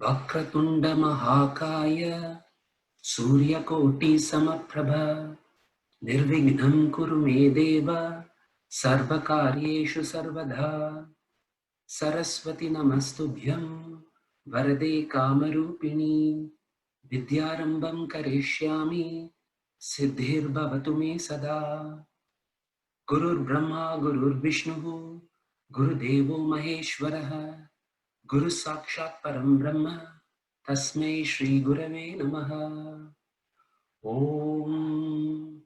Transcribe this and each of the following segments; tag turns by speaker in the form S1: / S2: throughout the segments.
S1: Vakratunda Mahakaya Suryakoti Samaprabha Nirvignam Kuru Me Deva Sarvakaryeshu Sarvadha Saraswati Namastubhyam Varade Kamarupini Vidyarambam Karishyami Siddhir Bhavatu Me Sada Gurur Brahma Gurur Vishnu Guru Devo Maheshwaraha Guru Sakshat Param Brahma Tasmai Shri Gurave Namaha Om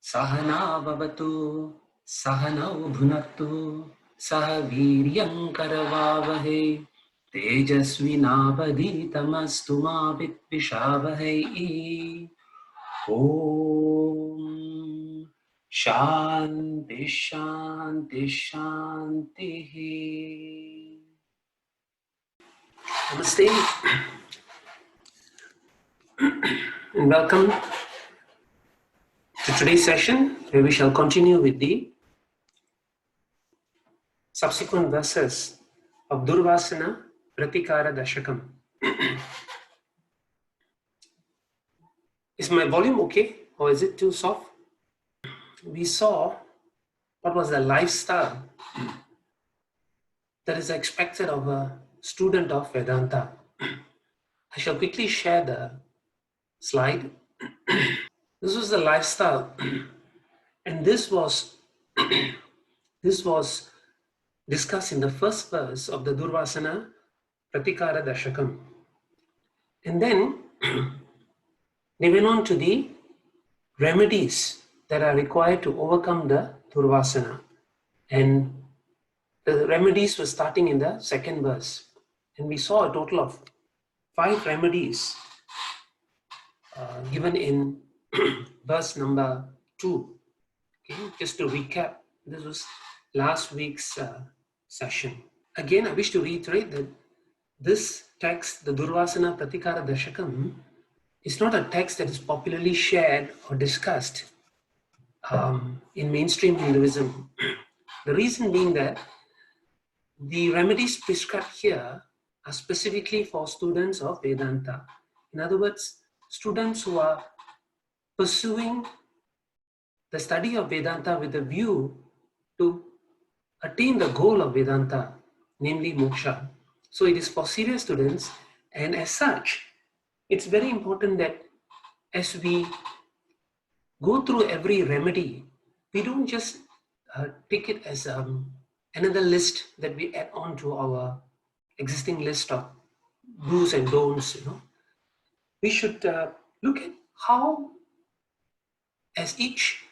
S1: Sahana Bhavatu Sahanau Bhunaktu Saha Viryam Karavavahe Tejasvinavaditamastu ma Vitvishavahai Om Shanti Shanti Shanti. Namaste and welcome to today's session, where we shall continue with the subsequent verses of Durvaasana, Pratikaara, Dashakam. Is my volume okay, or is it too soft? We saw what was the lifestyle that is expected of a student of Vedanta. I shall quickly share the slide. This was the lifestyle, and this was discussed in the first verse of the Durvaasana Pratikaara Dashakam. And then they went on to the remedies that are required to overcome the Durvaasana. And the remedies were starting in the second verse. And we saw a total of 5 remedies given in verse number 2. Okay, just to recap, this was last week's session. Again, I wish to reiterate that this text, the Durvaasana Pratikaara Dashakam, is not a text that is popularly shared or discussed in mainstream Hinduism. The reason being that the remedies prescribed here are specifically for students of Vedanta. In other words, students who are pursuing the study of Vedanta with a view to attain the goal of Vedanta, namely moksha. So it is for serious students, and as such, it's very important that as we go through every remedy, we don't just take it as another list that we add on to our existing list of do's and don'ts. We should look at how, as each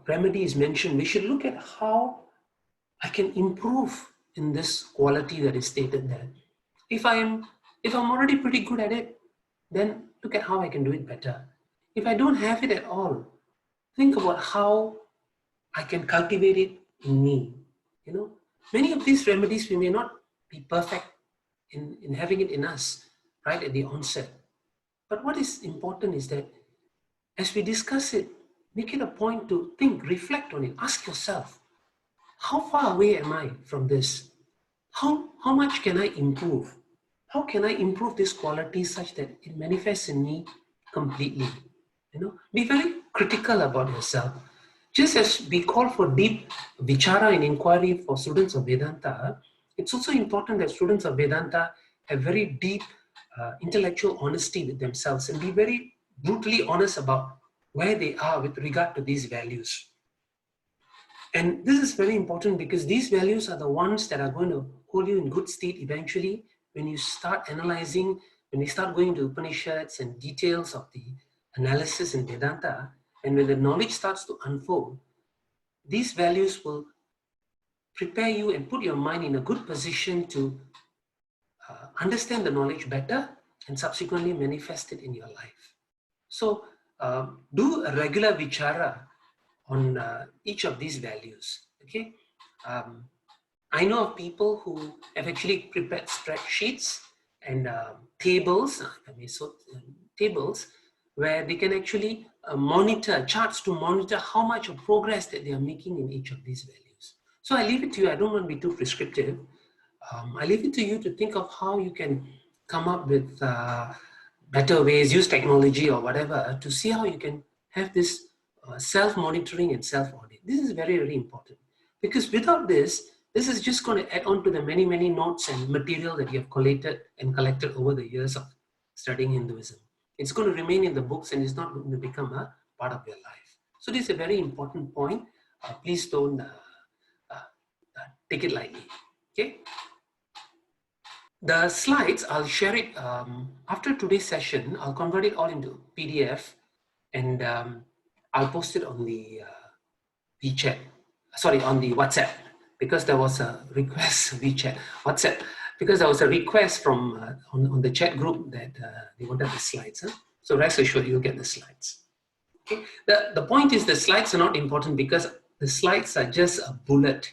S1: remedy is mentioned, we should look at how I can improve in this quality that is stated there. If I'm already pretty good at it, then look at how I can do it better. If I don't have it at all, think about how I can cultivate it in me. Many of these remedies we may not be perfect in having it in us right at the onset. But what is important is that as we discuss it, make it a point to think, reflect on it, ask yourself, how far away am I from this? How much can I improve? How can I improve this quality such that it manifests in me completely? Be very critical about yourself. Just as we call for deep vichara and inquiry for students of Vedanta, it's also important that students of Vedanta have very deep intellectual honesty with themselves and be very brutally honest about where they are with regard to these values. And this is very important because these values are the ones that are going to hold you in good state eventually when you start analyzing, when you start going to Upanishads and details of the analysis in Vedanta, and when the knowledge starts to unfold, these values will prepare you and put your mind in a good position to understand the knowledge better and subsequently manifest it in your life. So do a regular vichara on each of these values. Okay, I know of people who have actually prepared spreadsheets and tables, tables where they can actually monitor charts to monitor how much of progress that they are making in each of these values. So I leave it to you. I don't want to be too prescriptive. I leave it to you to think of how you can come up with better ways, use technology or whatever to see how you can have this self-monitoring and self-audit. This is very, very important, because without this, this is just going to add on to the many, many notes and material that you have collated and collected over the years of studying Hinduism. It's going to remain in the books and it's not going to become a part of your life. So this is a very important point. Please don't take it lightly. Okay. The slides, I'll share it after today's session. I'll convert it all into PDF and I'll post it on the WeChat, sorry, on the WhatsApp, because there was a request, WeChat, WhatsApp, because there was a request from on the chat group that they wanted the slides. Huh? So rest assured, you'll get the slides. Okay. The point is the slides are not important because the slides are just a bullet.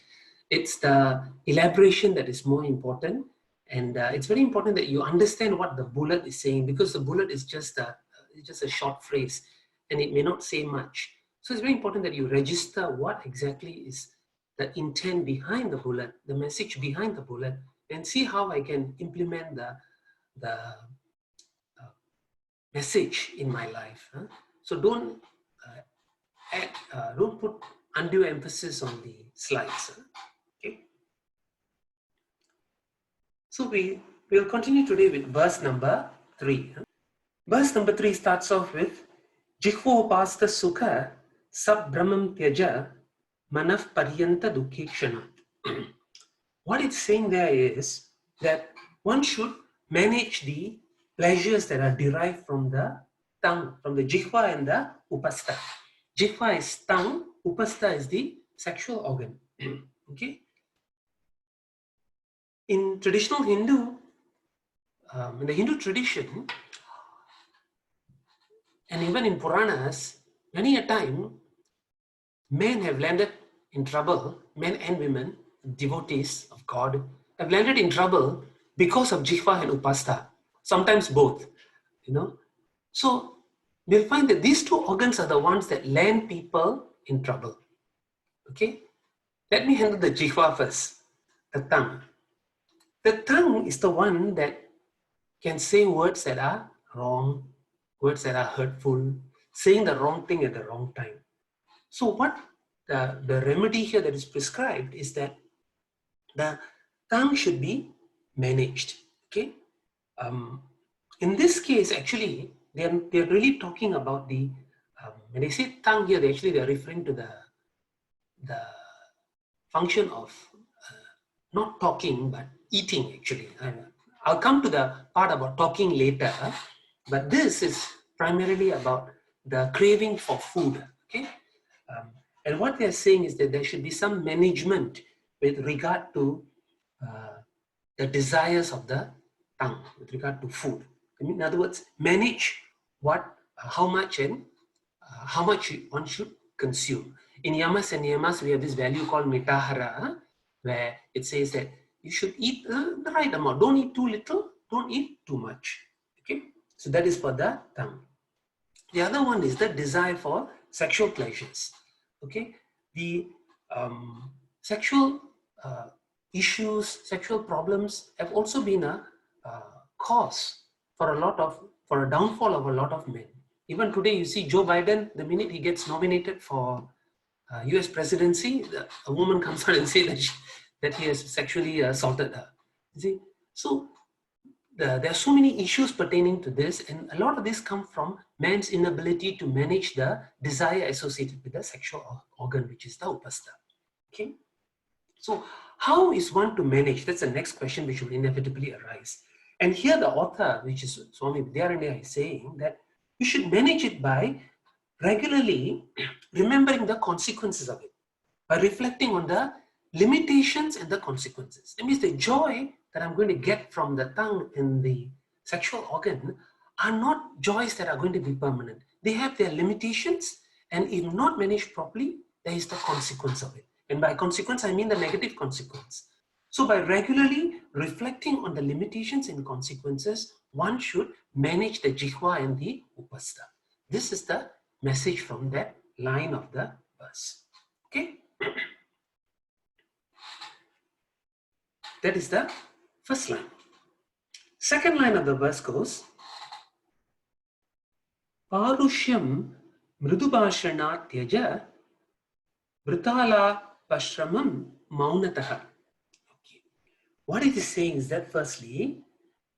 S1: It's the elaboration that is more important. And it's very important that you understand what the bullet is saying, because the bullet is just a short phrase and it may not say much. So it's very important that you register what exactly is the intent behind the bullet, the message behind the bullet, and see how I can implement the message in my life. Huh? So don't put undue emphasis on the slides. Huh? Okay. So we'll continue today with verse number 3. Huh? Verse number 3 starts off with Jikhvopasta sukha sab brahmam tyaja manaf paryanta dukhekshanat. What it's saying there is that one should manage the pleasures that are derived from the tongue, from the jikhva and the upasta. Jikhva is tongue, upasta is the sexual organ. Okay. In traditional Hindu, in the Hindu tradition, and even in Puranas, many a time, men have landed in trouble, men and women, devotees of God, have landed in trouble because of Jihva and Upasta, sometimes both, you know. So we'll find that these two organs are the ones that land people in trouble. Okay, let me handle the Jihva first, the tongue. The tongue is the one that can say words that are wrong, words that are hurtful, saying the wrong thing at the wrong time. So what the remedy here that is prescribed is that the tongue should be managed. Okay. In this case, actually, they're really talking about the when they say tongue here, they're referring to the function of not talking but eating. Actually, I'll come to the part about talking later, but this is primarily about the craving for food. Okay. And what they're saying is that there should be some management with regard to the desires of the tongue, with regard to food. In other words, manage how much one should consume. In yamas and niyamas, we have this value called mitahara, where it says that you should eat the right amount. Don't eat too little, don't eat too much. Okay, so that is for the tongue. The other one is the desire for sexual pleasures. Okay, the sexual issues, sexual problems have also been a cause for a downfall of a lot of men. Even today, you see Joe Biden, the minute he gets nominated for US presidency, a woman comes out and says that he has sexually assaulted her. You see, so there are so many issues pertaining to this, and a lot of this come from man's inability to manage the desire associated with the sexual organ, which is the upasta. Okay, so how is one to manage? That's the next question which will inevitably arise. And here the author, which is Swami Vidyaranya, is saying that you should manage it by regularly remembering the consequences of it, by reflecting on the limitations and the consequences. That means the joy that I'm going to get from the tongue and the sexual organ are not joys that are going to be permanent. They have their limitations, and if not managed properly, there is the consequence of it. And by consequence, I mean the negative consequence. So by regularly reflecting on the limitations and consequences, one should manage the jihva and the upastha. This is the message from that line of the verse. Okay? That is the first line. Second line of the verse goes, Parushyam mridubhashanat tyaja vritala pashramam maunataha. Okay. What it is saying is that firstly,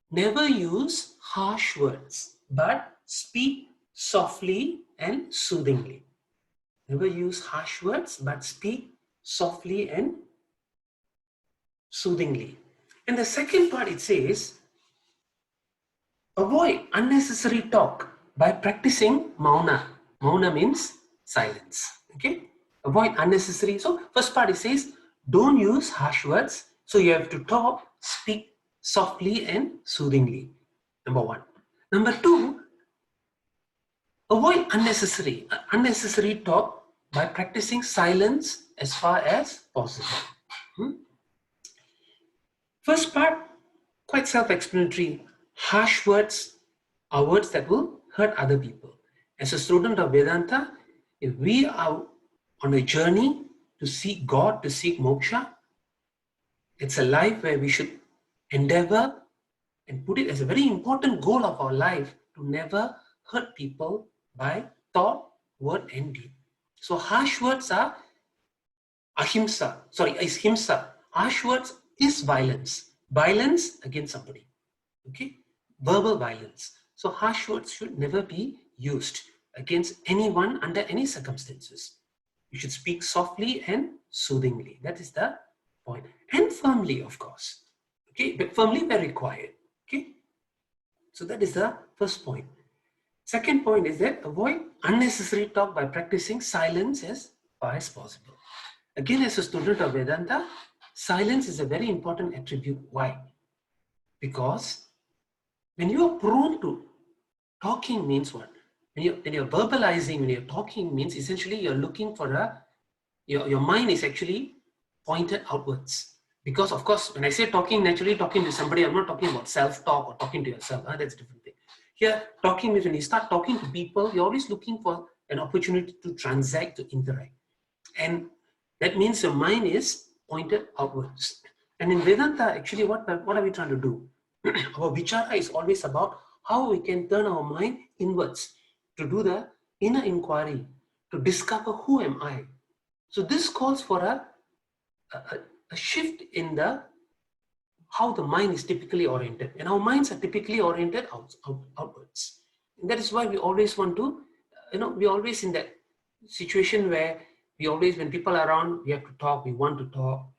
S1: never use harsh words, but speak softly and soothingly. Never use harsh words, but speak softly and soothingly. And the second part it says, avoid unnecessary talk by practicing mauna. Mauna means silence. Okay? Avoid unnecessary. So first part it says, don't use harsh words. So you have to talk, speak softly and soothingly. Number one. Number two, avoid unnecessary talk by practicing silence as far as possible. First part, quite self-explanatory. Harsh words are words that will hurt other people. As a student of Vedanta, if we are on a journey to seek God, to seek moksha, it's a life where we should endeavor and put it as a very important goal of our life to never hurt people by thought, word and deed. So harsh words are is himsa. Harsh words is violence. Violence against somebody. Okay? Verbal violence. So harsh words should never be used against anyone under any circumstances. You should speak softly and soothingly. That is the point. And firmly, of course. Okay? But firmly where required. Okay? So that is the first point. Second point is that avoid unnecessary talk by practicing silence as far as possible. Again, as a student of Vedanta, silence is a very important attribute. Why? Because when you are prone to talking means what? When you're verbalizing, when you're talking means essentially you're looking for your mind is actually pointed outwards. Because of course, when I say talking, naturally talking to somebody, I'm not talking about self-talk or talking to yourself. That's a different thing. Here, talking means when you start talking to people, you're always looking for an opportunity to transact, to interact. And that means your mind is pointed outwards. And in Vedanta, actually, what are we trying to do? Our vichara is always about how we can turn our mind inwards to do the inner inquiry, to discover who am I. So this calls for a shift in how the mind is typically oriented. And our minds are typically oriented outwards. And that is why we always want to, we're always in that situation where when people are around, we have to talk, we want to talk,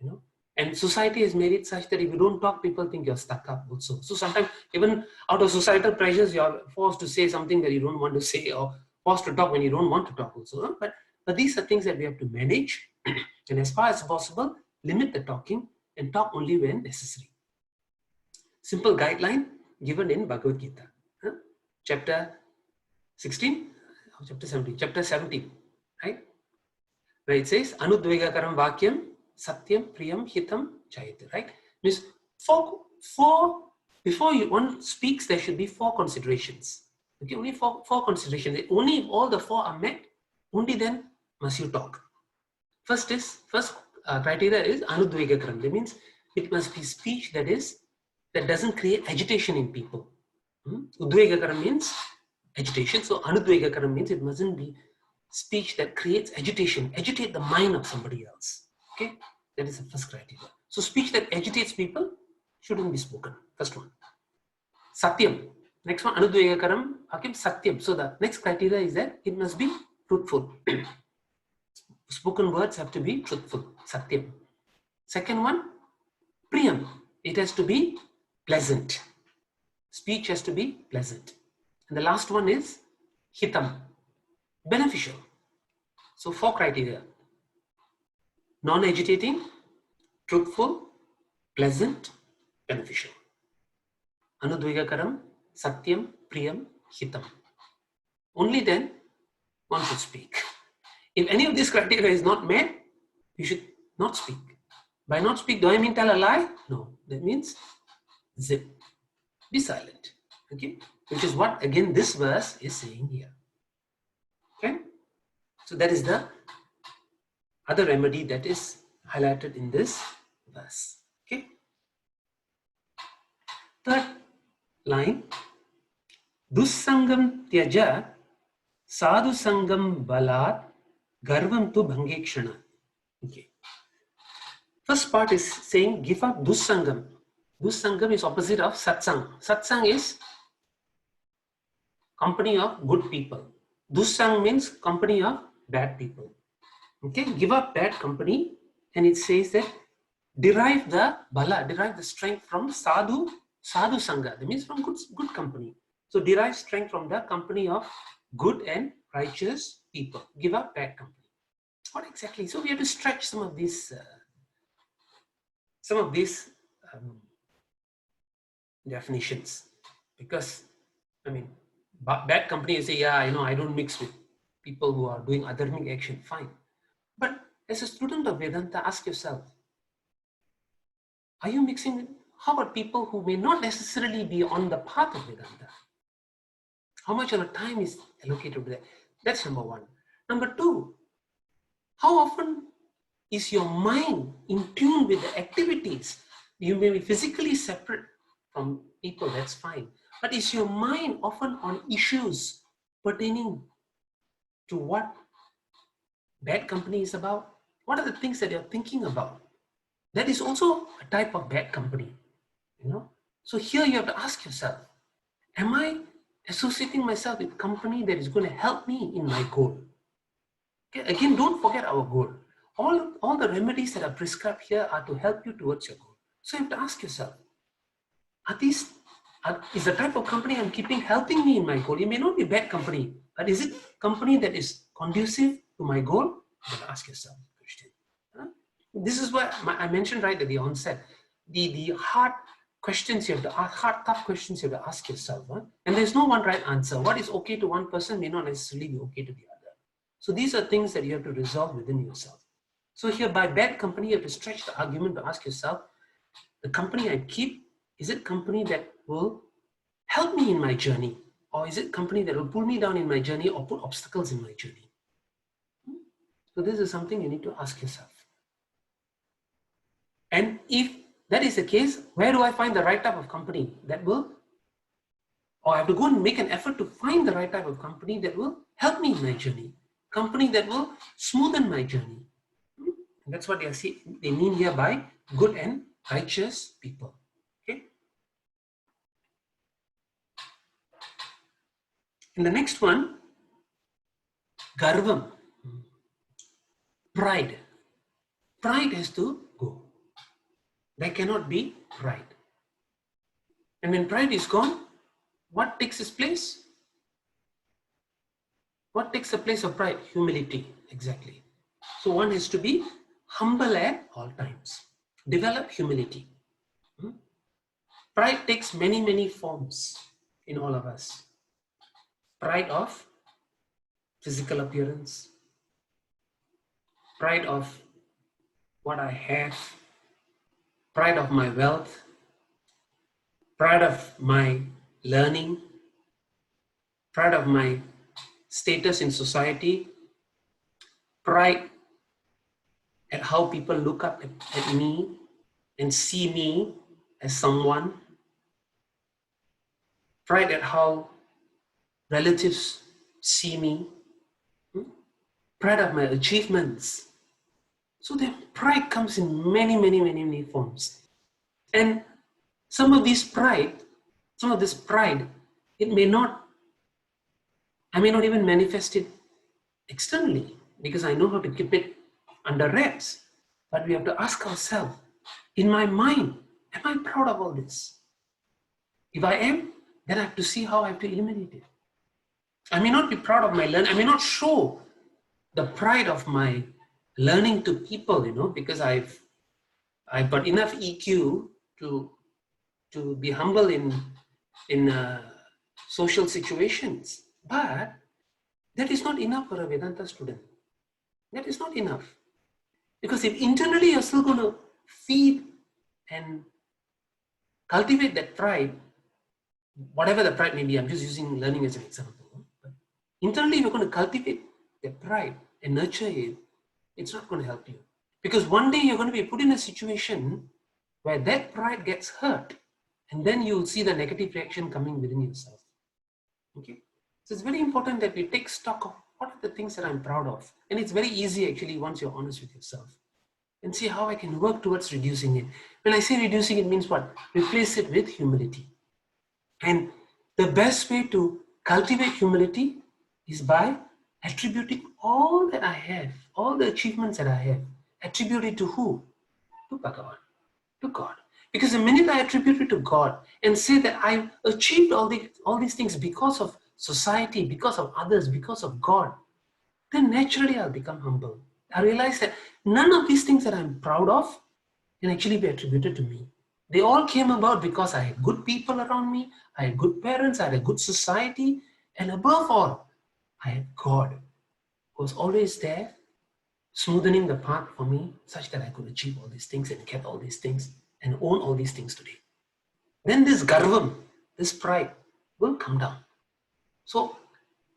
S1: And society has made it such that if you don't talk, people think you're stuck up also. So sometimes even out of societal pressures, you're forced to say something that you don't want to say or forced to talk when you don't want to talk also. But these are things that we have to manage. And as far as possible, limit the talking and talk only when necessary. Simple guideline given in Bhagavad Gita. Chapter 16, chapter 17, chapter 17, right? Where it says, Anudvegakaram Vakyam Satyam Priyam Hitam Chayate, right? Means before one speaks, there should be four considerations. Okay, only four considerations. Only if all the four are met, only then must you talk. First criteria is Anudvegakaram. That means it must be speech that doesn't create agitation in people. Udvegakaram means agitation. So Anudvegakaram means it mustn't be speech that creates agitation, agitate the mind of somebody else. Okay, that is the first criteria. So speech that agitates people shouldn't be spoken. First one. Satyam. Next one, Anudvegakaram, Hakim Satyam. So the next criteria is that it must be truthful. Spoken words have to be truthful. Satyam. Second one, Priyam. It has to be pleasant. Speech has to be pleasant. And the last one is Hitam. Beneficial. So four criteria: non-agitating, truthful, pleasant, beneficial. Anudvegakaram, Satyam, Priyam, Hitam. Only then one should speak. If any of these criteria is not met, you should not speak. By not speak, do I mean tell a lie? No, that means zip, be silent. Okay, which is what again this verse is saying here. Okay, so that is the other remedy that is highlighted in this verse. Okay, third line, dussangam tyaja sadhu sangam balat garvam tu bhangekshana. Okay, first part is saying give up dussangam. Dussangam is opposite of satsang. Satsang is company of good people. Dussang means company of bad people. Okay, give up bad company, and it says that derive the bala, derive the strength from sadhu sangha. That means from good company. So derive strength from the company of good and righteous people. Give up bad company. What exactly? So we have to stretch some of these definitions, because I mean, bad company, you say, yeah, I don't mix with people who are doing adharmic action, fine. But as a student of Vedanta, ask yourself, are you mixing with, how about people who may not necessarily be on the path of Vedanta? How much of the time is allocated to that? That's number one. Number two, how often is your mind in tune with the activities? You may be physically separate from people, that's fine. But is your mind often on issues pertaining to what bad company is about? What are the things that you're thinking about? That is also a type of bad company, So here you have to ask yourself, am I associating myself with company that is going to help me in my goal? Okay, again, don't forget our goal. All the remedies that are prescribed here are to help you towards your goal. So you have to ask yourself, is the type of company I'm keeping helping me in my goal? It may not be bad company, but is it company that is conducive to my goal? You have to ask yourself the question. This is what I mentioned right at the onset. The hard questions you have to ask, tough questions you have to ask yourself. And there's no one right answer. What is okay to one person may not necessarily be okay to the other. So these are things that you have to resolve within yourself. So here, by bad company, you have to stretch the argument to ask yourself, the company I keep, is it company that will help me in my journey? Or is it company that will pull me down in my journey or put obstacles in my journey? So this is something you need to ask yourself. And if that is the case, where do I find the right type of company that will, or I have to go and make an effort to find the right type of company that will help me in my journey, company that will smoothen my journey. And that's what they mean here by good and righteous people. Okay. And the next one, garvam, pride. Pride has to go. There cannot be pride. And when pride is gone, what takes its place? What takes the place of pride? Humility, exactly. So one has to be humble at all times. Develop humility. Pride takes many, many forms in all of us. Pride of physical appearance. Pride of what I have. Pride of my wealth. Pride of my learning. Pride of my status in society. Pride at how people look up at me and see me as someone. Pride at how relatives see me. Pride of my achievements. So the pride comes in many, many, many, many forms. And some of this pride, I may not even manifest it externally because I know how to keep it under wraps. But we have to ask ourselves, in my mind, am I proud of all this? If I am, then I have to see how I have to eliminate it. I may not be proud of my learning. I may not show the pride of my learning to people, because I've got enough EQ to be humble in social situations. But that is not enough for a Vedanta student. That is not enough. Because if internally you're still going to feed and cultivate that pride, whatever the pride may be, I'm just using learning as an example. But internally, you're going to cultivate that pride and nurture it, it's not going to help you. Because one day you're going to be put in a situation where that pride gets hurt, and then you'll see the negative reaction coming within yourself. Okay? So it's very important that we take stock of what are the things that I'm proud of. And it's very easy actually once you're honest with yourself. And see how I can work towards reducing it. When I say reducing it means what? Replace it with humility. And the best way to cultivate humility is by attributing all that I have, all the achievements that I have, attribute it to who? To Bhagavan, to God. Because the minute I attribute it to God and say that I've achieved all these things because of society, because of others, because of God, then naturally I'll become humble. I realize that none of these things that I'm proud of can actually be attributed to me. They all came about because I had good people around me, I had good parents, I had a good society, and above all, I had God who was always there, smoothing the path for me such that I could achieve all these things and get all these things and own all these things today. Then this garvam, this pride, will come down. So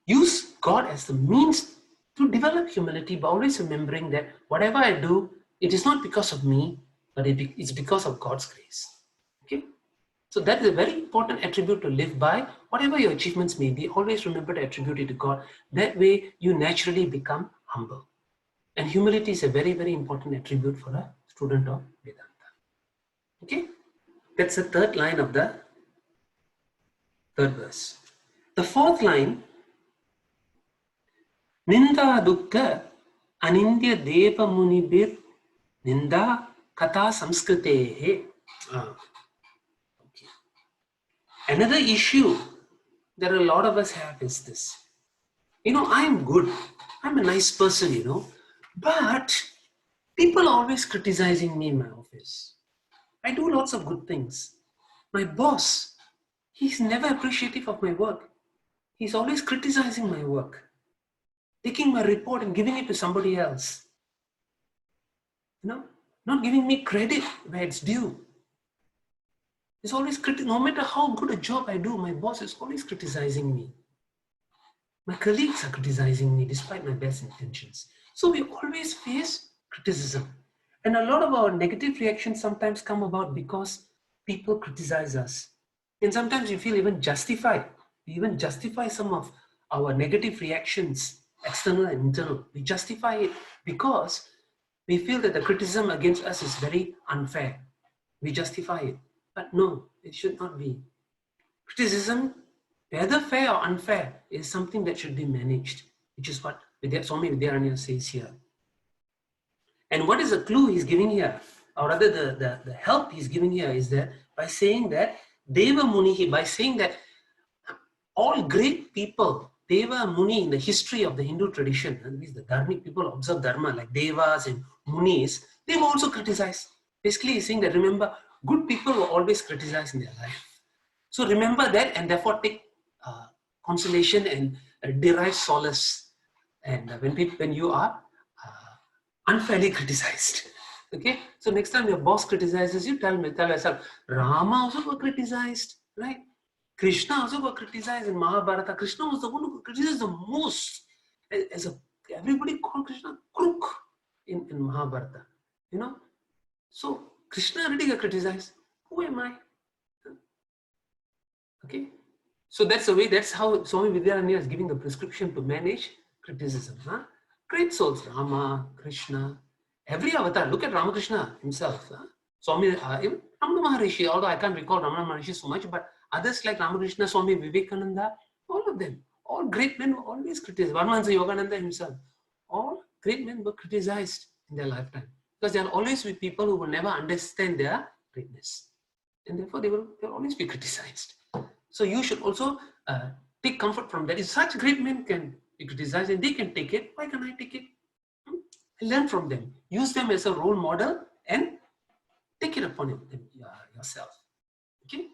S1: use God as the means to develop humility, but always remembering that whatever I do, it is not because of me, but it's because of God's grace. Okay? So that is a very important attribute to live by. Whatever your achievements may be, always remember to attribute it to God. That way, you naturally become humble. And humility is a very, very important attribute for a student of Vedanta. Okay? That's the third line of the third verse. The fourth line, Ninda dukkha anindya deva munibir ninda kata samskritehe. Okay. Another issue that a lot of us have is this. I'm good. I'm a nice person, but people are always criticizing me in my office. I do lots of good things. My boss, he's never appreciative of my work. He's always criticizing my work, taking my report and giving it to somebody else. Not giving me credit where it's due. He's always no matter how good a job I do, my boss is always criticizing me. My colleagues are criticizing me despite my best intentions. So we always face criticism. And a lot of our negative reactions sometimes come about because people criticize us. And sometimes we feel even justified. We even justify some of our negative reactions, external and internal. We justify it because we feel that the criticism against us is very unfair. We justify it. But no, it should not be. Criticism, whether fair or unfair, is something that should be managed, which is what Swami Vidyaranya says here. And what is the clue he's giving here, or rather the help he's giving here is that by saying that Deva Munihi, by saying that all great people, Deva Muni in the history of the Hindu tradition, and these the Dharmic people observe Dharma like Devas and Munis, they've also criticized. Basically, he's saying that remember, good people were always criticized in their life. So remember that and therefore take consolation and derive solace. And when you are unfairly criticized. Okay, so next time your boss criticizes you, tell yourself, Rama also got criticized, right? Krishna also got criticized in Mahabharata. Krishna was the one who criticized the most. Everybody called Krishna crook in Mahabharata. So Krishna already got criticized. Who am I? Okay, so that's how Swami Vidyaranya is giving the prescription to manage criticism. Great souls, Rama, Krishna, every avatar. Look at Ramakrishna himself. Swami, even Ramana Maharishi, although I can't recall Ramana Maharishi so much, but others like Ramakrishna, Swami Vivekananda, all of them, all great men were always criticized. Paramahansa Yogananda himself, all great men were criticized in their lifetime because there will always be people who will never understand their greatness, and therefore they will always be criticized. So you should also take comfort from that. If such great men can be criticized and they can take it, why can't I take it? Learn from them. Use them as a role model and take it upon yourself. Okay?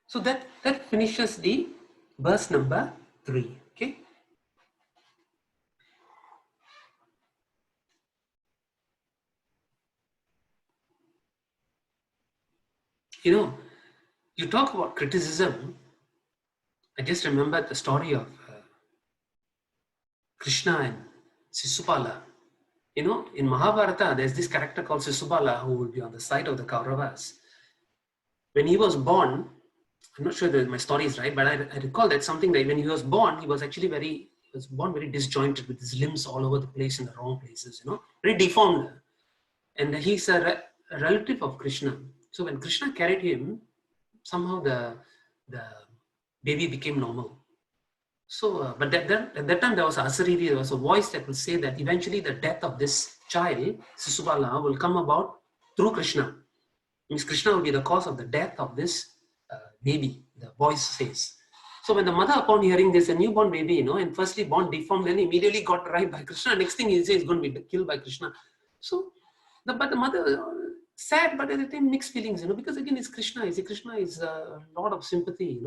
S1: So that finishes the verse number 3. Okay. You talk about criticism. I just remember the story of Krishna and Sisupala. In Mahabharata, there's this character called Sisupala who will be on the side of the Kauravas. When he was born, I'm not sure that my story is right, but I recall that something that when he was born, he was actually born very disjointed with his limbs all over the place in the wrong places, very deformed. And he's a relative of Krishna. So when Krishna carried him, somehow the baby became normal. So, but at that time there was Asariri, there was a voice that will say that eventually the death of this child, Sisubala, will come about through Krishna. Means Krishna will be the cause of the death of this baby, the voice says. So when the mother, upon hearing this, a newborn baby, and firstly born deformed, then immediately got right by Krishna. Next thing he says is going to be killed by Krishna. So, but the mother, sad, but at the time mixed feelings, because again it's Krishna. Krishna is a lot of sympathy,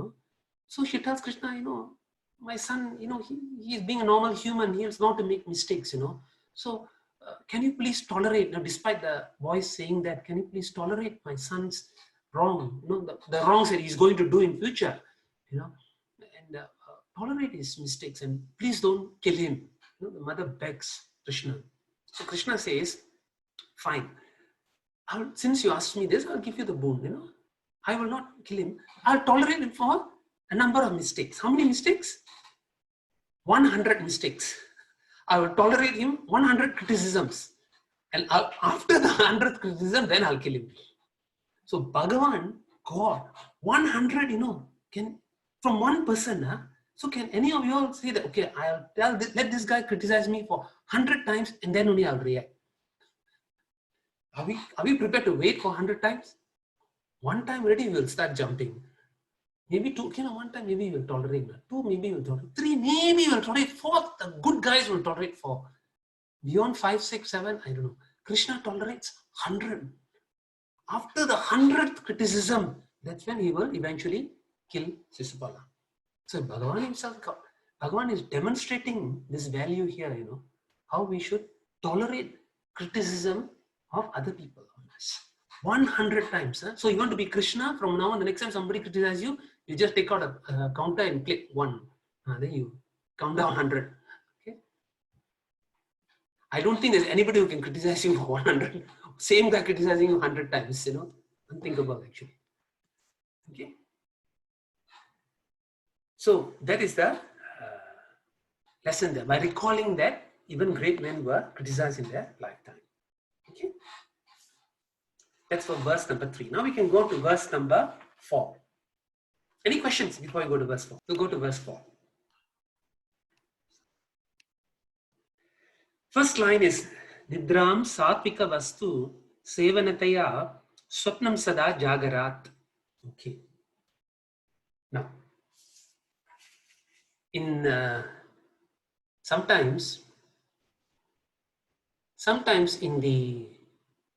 S1: So she tells Krishna, my son, he is being a normal human. He is not to make mistakes, So can you please tolerate, despite the voice saying that, can you please tolerate my son's wrong, the wrongs that he's going to do in future, and tolerate his mistakes and please don't kill him. The mother begs Krishna. So Krishna says, fine. Since you asked me this, I'll give you the boon, I will not kill him. I'll tolerate him for a number of mistakes. How many mistakes? 100 mistakes. I will tolerate him 100 criticisms. And after the 100th criticism, then I'll kill him. So Bhagavan, God, 100, can, from one person, so can any of you all say that, okay, let this guy criticize me for 100 times and then only I'll react. Are we prepared to wait for 100 times? One time already we will start jumping. Maybe two, one time maybe we'll tolerate. Two, maybe we'll tolerate. Three, maybe we'll tolerate. Four, the good guys will tolerate. 4. Beyond 5, 6, 7, I don't know. Krishna tolerates 100. After the 100th criticism, that's when he will eventually kill Sisupala. So Bhagavan himself, Bhagavan is demonstrating this value here, how we should tolerate criticism of other people on us. 100 times. So you want to be Krishna, from now on, the next time somebody criticizes you, you just take out a counter and click 1. Then you count down 100. Okay. I don't think there's anybody who can criticize you for 100. Same guy criticizing you 100 times, unthinkable actually. Okay. So that is the lesson there. By recalling that even great men were criticized in their lifetime. Okay. That's for verse number 3. Now we can go to verse number 4. Any questions before we go to verse 4? We'll go to verse 4. First line is Nidram Satvika Vastu Sevanataya Swapnam Sada Jagarat. Okay. Now, in sometimes in the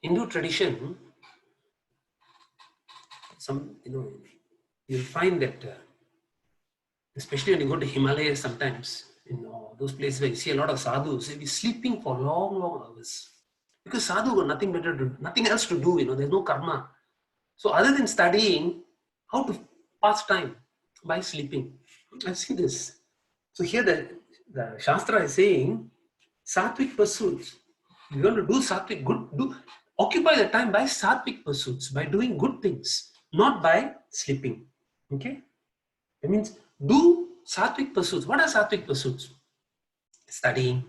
S1: Hindu tradition, you'll find that, especially when you go to Himalayas sometimes, those places where you see a lot of sadhus, they'll be sleeping for long, long hours. Because sadhu got nothing else to do, there's no karma. So other than studying, how to pass time? By sleeping. I've seen this. So here the Shastra is saying, sattvic pursuits. If you want to do sattvic, occupy the time by sattvic pursuits, by doing good things, not by sleeping. Okay? That means do sattvic pursuits. What are sattvic pursuits? Studying,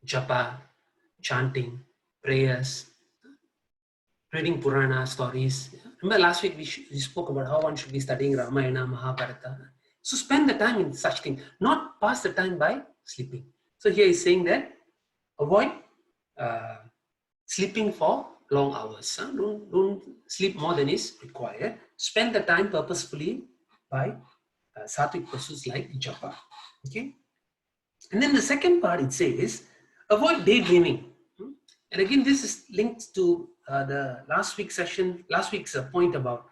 S1: japa, chanting, prayers, reading Purana stories. Remember last week we spoke about how one should be studying Ramayana, Mahabharata. So spend the time in such things, not pass the time by sleeping. So here he's saying that avoid sleeping for long hours. Don't sleep more than is required. Spend the time purposefully by sattvic pursuits like japa. Okay. And then the second part it says, avoid daydreaming. And again, this is linked to the last week's point about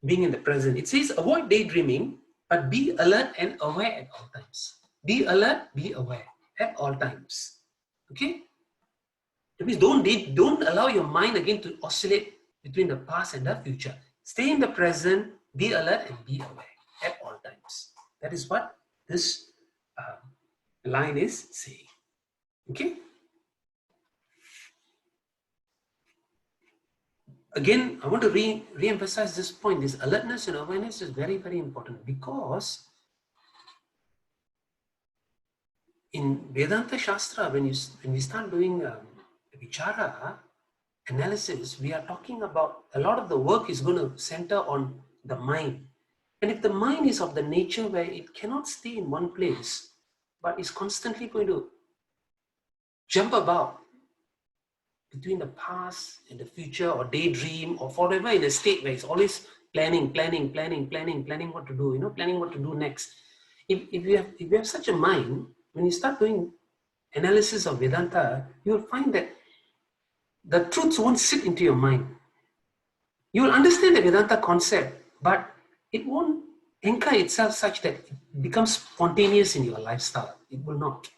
S1: being in the present. It says avoid daydreaming, but be alert and aware at all times. Be alert, be aware at all times. Okay? That means don't allow your mind again to oscillate between the past and the future. Stay in the present, be alert and be aware at all times. That is what this line is saying. Okay? Again, I want to re-emphasize this point. This alertness and awareness is very, very important, because in Vedanta Shastra, when we start doing vichara analysis, we are talking about a lot of the work is going to center on the mind. And if the mind is of the nature where it cannot stay in one place, but is constantly going to jump about between the past and the future, or daydream, or forever in a state where it's always planning what to do, planning what to do next. If you have such a mind, when you start doing analysis of Vedanta, you will find that the truths won't sit into your mind. You will understand the Vedanta concept, but it won't anchor itself such that it becomes spontaneous in your lifestyle. It will not.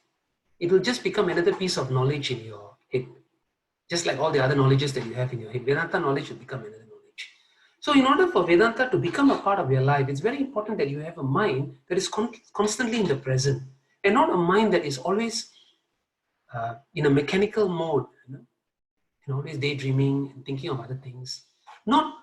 S1: It will just become another piece of knowledge in your head. Just like all the other knowledges that you have in your head, Vedanta knowledge will become another knowledge. So in order for Vedanta to become a part of your life, it's very important that you have a mind that is constantly in the present, and not a mind that is always in a mechanical mode, always daydreaming and thinking of other things. Not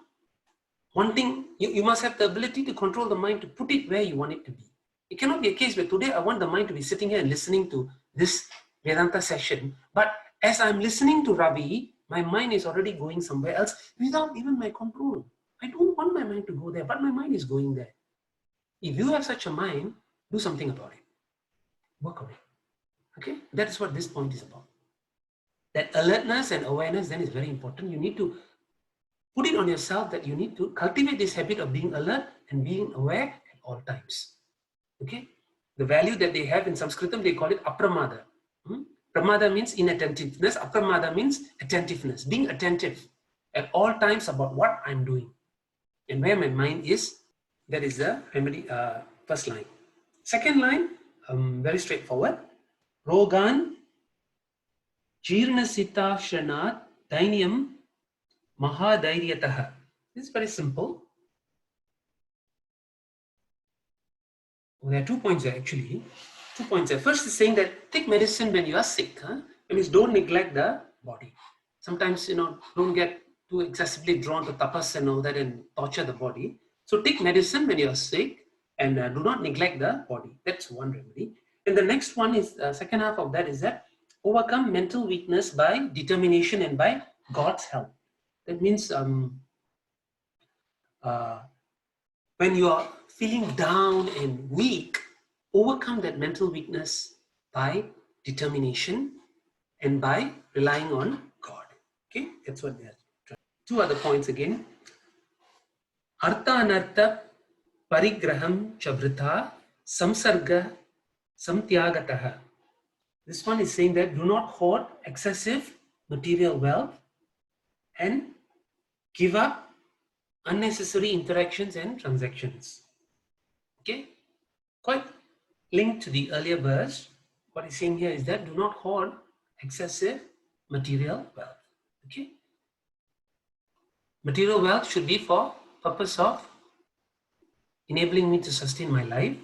S1: wanting, you must have the ability to control the mind to put it where you want it to be. It cannot be a case where today I want the mind to be sitting here and listening to this Vedanta session, but as I'm listening to Ravi, my mind is already going somewhere else without even my control. I don't want my mind to go there, but my mind is going there. If you have such a mind, do something about it. Work on it. Okay? That is what this point is about. That alertness and awareness then is very important. You need to put it on yourself that you need to cultivate this habit of being alert and being aware at all times. Okay? The value that they have in Sanskritam, they call it apramada. Pramada means inattentiveness. Apramada means attentiveness. Being attentive at all times about what I'm doing and where my mind is. That is the remedy, first line. Second line, very straightforward. Rogan Jirnasita Shanat Dainyam Mahadairyataha. This is very simple. Well, there are 2 points there actually. 2 points there. First is saying that take medicine when you are sick. That means don't neglect the body. Sometimes, don't get too excessively drawn to tapas and all that and torture the body. So take medicine when you are sick and do not neglect the body. That's one remedy. And the next one is, second half of that is that overcome mental weakness by determination and by God's help. That means when you are feeling down and weak, overcome that mental weakness by determination and by relying on God. Okay, that's what they are trying. 2 other points again. Artha anartha parigraham chavritha samsarga samtyagataha. This one is saying that do not hoard excessive material wealth and give up unnecessary interactions and transactions. Okay, quite linked to the earlier verse. What he's saying here is that do not hoard excessive material wealth. Okay, material wealth should be for purpose of enabling me to sustain my life.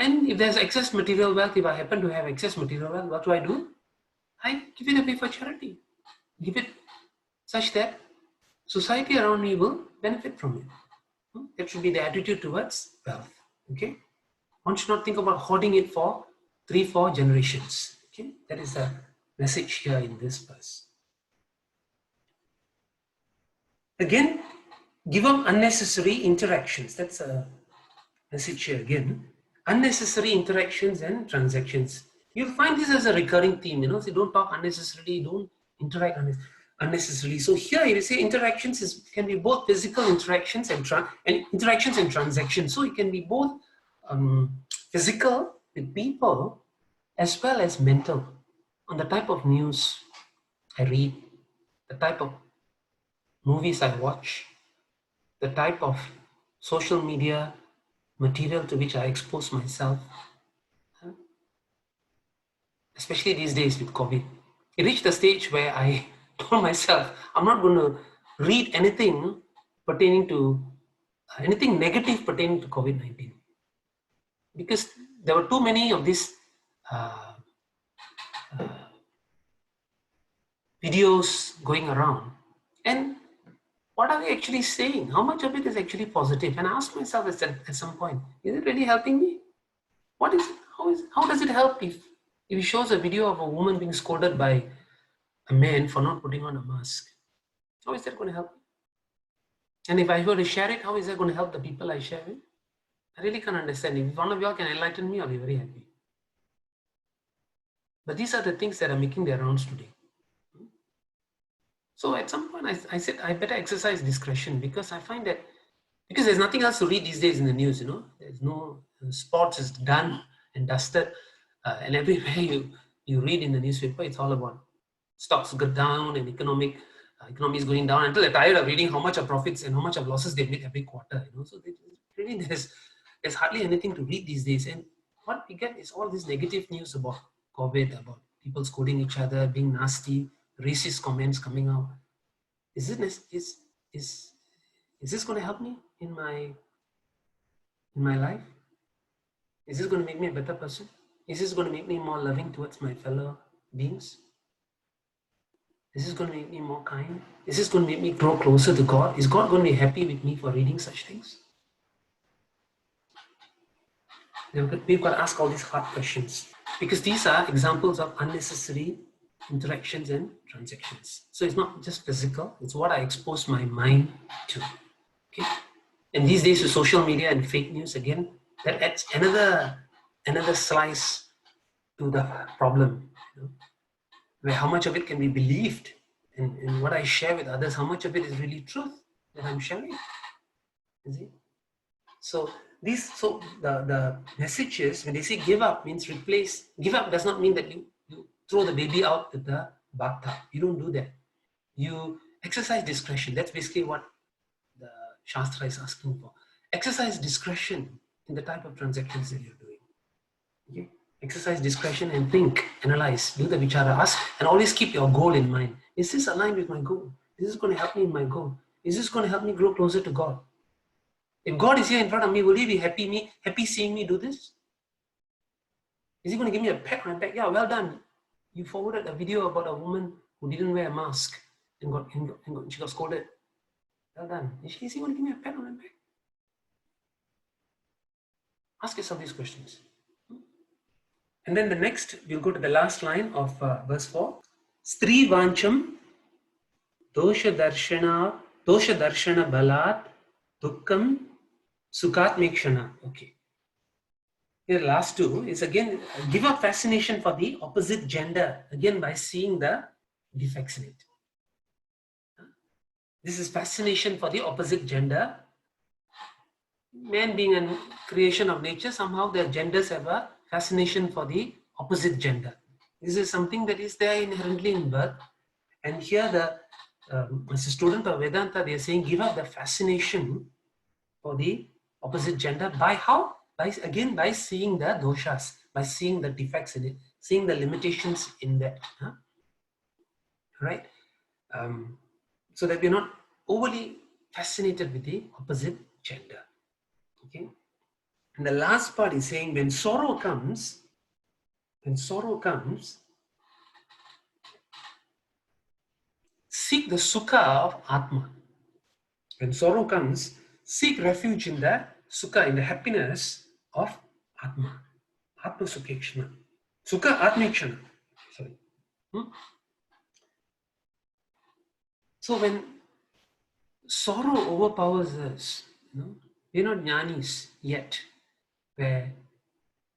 S1: And if there's excess material wealth, if I happen to have excess material wealth, what do? I give it away for charity. Give it such that society around me will benefit from it. That should be the attitude towards wealth. Okay, one should not think about hoarding it for 3-4 generations. Okay, that is the message here in this verse. Again, give up unnecessary interactions. That's a message here again. Unnecessary interactions and transactions. You'll find this as a recurring theme. So don't talk unnecessarily, don't interact unnecessarily. So here you say interactions can be both physical interactions and interactions and transactions. So it can be both physical with people as well as mental, on the type of news I read, the type of movies I watch, the type of social media material to which I expose myself, especially these days with COVID. It reached a stage where I told myself, I'm not going to read anything pertaining to anything negative pertaining to COVID-19, because there were too many of these uh, videos going around. And what are they actually saying? How much of it is actually positive? And I asked myself at some point, is it really helping me? What is it? How does it help if it shows a video of a woman being scolded by a man for not putting on a mask? How is that going to help? And if I were to share it, how is that going to help the people I share with? I really can't understand. If one of y'all can enlighten me, I'll be very happy. But these are the things that are making their rounds today. So at some point I said, I better exercise discretion, because I find that, because there's nothing else to read these days in the news, there's no, sports is done and dusted, and everywhere you read in the newspaper, it's all about stocks go down and economy is going down, until they're tired of reading how much of profits and how much of losses they make every quarter, so really there's hardly anything to read these days. And what we get is all this negative news about COVID, about people scolding each other, being nasty, racist comments coming out. Is this going to help me in my life? Is this going to make me a better person? Is this going to make me more loving towards my fellow beings? Is this going to make me more kind? Is this going to make me grow closer to God? Is God going to be happy with me for reading such things? We've got to ask all these hard questions, because these are examples of unnecessary interactions and transactions. So it's not just physical, it's what I expose my mind to. Okay? And these days with social media and fake news, again, that adds another slice to the problem, where how much of it can be believed, and what I share with others, how much of it is really truth that I'm sharing. You see? So the message is, when they say give up, means replace. Give up does not mean that you throw the baby out with the bathtub. You don't do that. You exercise discretion. That's basically what the Shastra is asking for. Exercise discretion in the type of transactions that you're doing. Okay? Exercise discretion and think, analyze, do the vichara, ask, and always keep your goal in mind. Is this aligned with my goal? Is this going to help me in my goal? Is this going to help me grow closer to God? If God is here in front of me, will He be happy seeing me do this? Is He going to give me a pat on the back? Yeah, well done. You forwarded a video about a woman who didn't wear a mask and she got scolded. Well done. Is He going to give me a pat on the back? Ask yourself these questions. And then the next, we'll go to the last line of verse 4. Stri vancham dosha darshana balat dukkam sukatmekshana. Okay. Here, last two is again, give up fascination for the opposite gender, again by seeing the defects in it. This is fascination for the opposite gender. Man being a creation of nature, somehow their genders have a fascination for the opposite gender. This is something that is there inherently in birth. And here, as a student of Vedanta, they are saying give up the fascination for the opposite gender by how? By seeing the doshas, by seeing the defects in it, seeing the limitations in that. Right? So that we're not overly fascinated with the opposite gender. Okay? And the last part is saying when sorrow comes, seek the sukha of Atma. When sorrow comes, seek refuge in the sukha, in the happiness of Atma. Atma Sukhekshana. Sukha Atmekshana. Sorry. So when sorrow overpowers us, we're not jnanis yet, where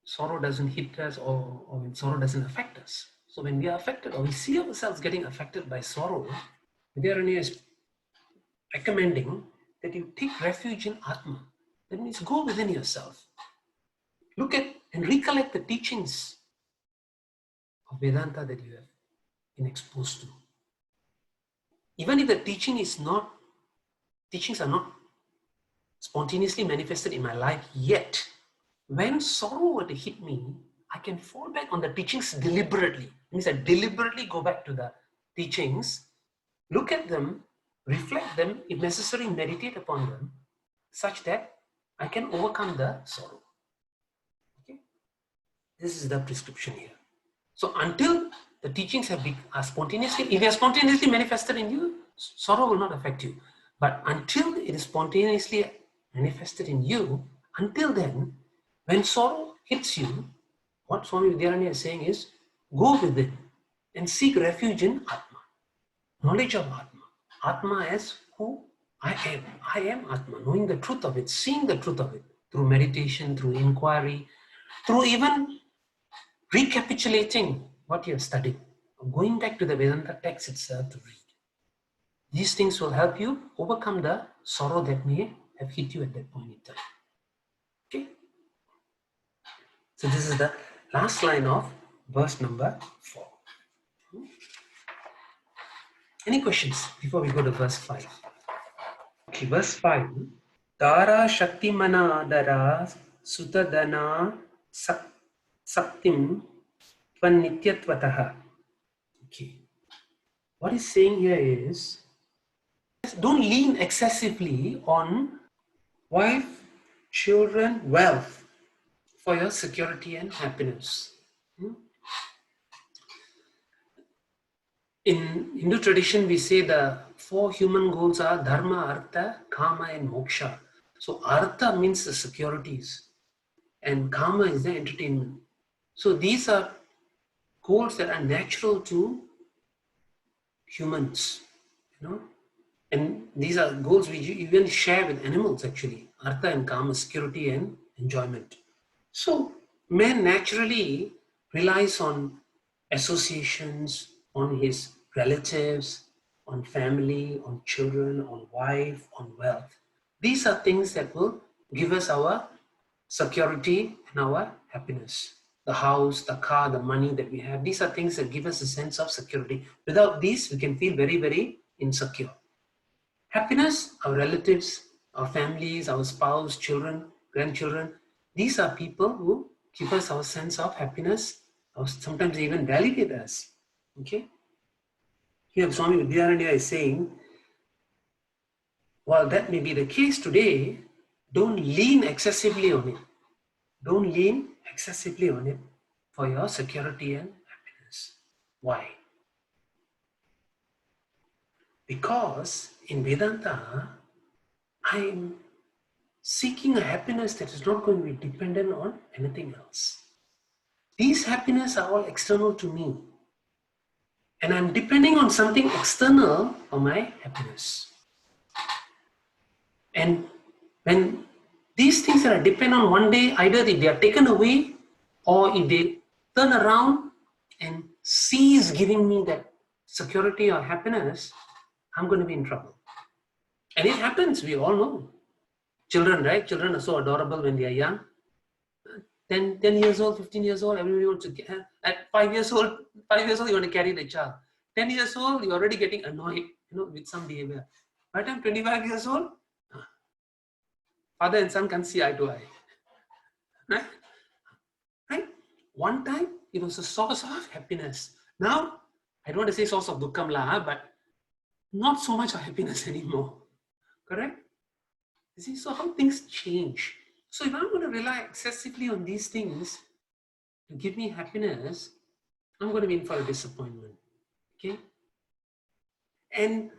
S1: sorrow doesn't hit us or when sorrow doesn't affect us. So when we are affected or we see ourselves getting affected by sorrow, Vidyaranya is recommending that you take refuge in Atma. That means go within yourself. Look at and recollect the teachings of Vedanta that you have been exposed to. Even if the teachings are not spontaneously manifested in my life yet. When sorrow were to hit me, I can fall back on the teachings deliberately. It means I deliberately go back to the teachings, look at them, reflect them, if necessary, meditate upon them, such that I can overcome the sorrow. Okay? This is the prescription here. So until the teachings are spontaneously, if they are spontaneously manifested in you, sorrow will not affect you. But until it is spontaneously manifested in you, until then, when sorrow hits you, what Swami Vidyaranya is saying is, go within and seek refuge in Atma, knowledge of Atma. Atma as who I am. I am Atma, knowing the truth of it, seeing the truth of it, through meditation, through inquiry, through even recapitulating what you have studied, going back to the Vedanta text itself to read. These things will help you overcome the sorrow that may have hit you at that point in time. Okay? So this is the last line of verse number 4. Any questions before we go to verse 5? Okay, verse 5. Dara Shakti Manadara Sutadana Saktim Tvanityatvatah. Okay. What he's saying here is, don't lean excessively on wife, children, wealth for your security and happiness. In Hindu tradition, we say the 4 human goals are dharma, artha, kama, and moksha. So artha means the securities, and kama is the entertainment. So these are goals that are natural to humans, and these are goals we even share with animals actually. Artha and kama, security and enjoyment. So man naturally relies on associations, on his relatives, on family, on children, on wife, on wealth. These are things that will give us our security and our happiness. The house, the car, the money that we have, these are things that give us a sense of security. Without these, we can feel very, very insecure. Happiness, our relatives, our families, our spouse, children, grandchildren, these are people who give us our sense of happiness, or sometimes even validate us. Okay? Here Swami Vidyaranya is saying, while that may be the case today, don't lean excessively on it. Don't lean excessively on it for your security and happiness. Why? Because in Vedanta, I'm seeking a happiness that is not going to be dependent on anything else. These happiness are all external to me. And I'm depending on something external for my happiness. And when these things that are dependent on one day, either if they are taken away or if they turn around and cease giving me that security or happiness, I'm going to be in trouble. And it happens, we all know. Children, right? Children are so adorable when they are young. 10 years old, 15 years old, everybody wants to get, at 5 years old, you want to carry the child. 10 years old, you're already getting annoyed, with some behavior. By the time 25 years old, father and son can't see eye to eye. Right? One time, it was a source of happiness. Now, I don't want to say source of dukkam but not so much of happiness anymore. Correct? You see, so how things change. So if I'm going to rely excessively on these things to give me happiness, I'm going to be in for a disappointment. Okay? And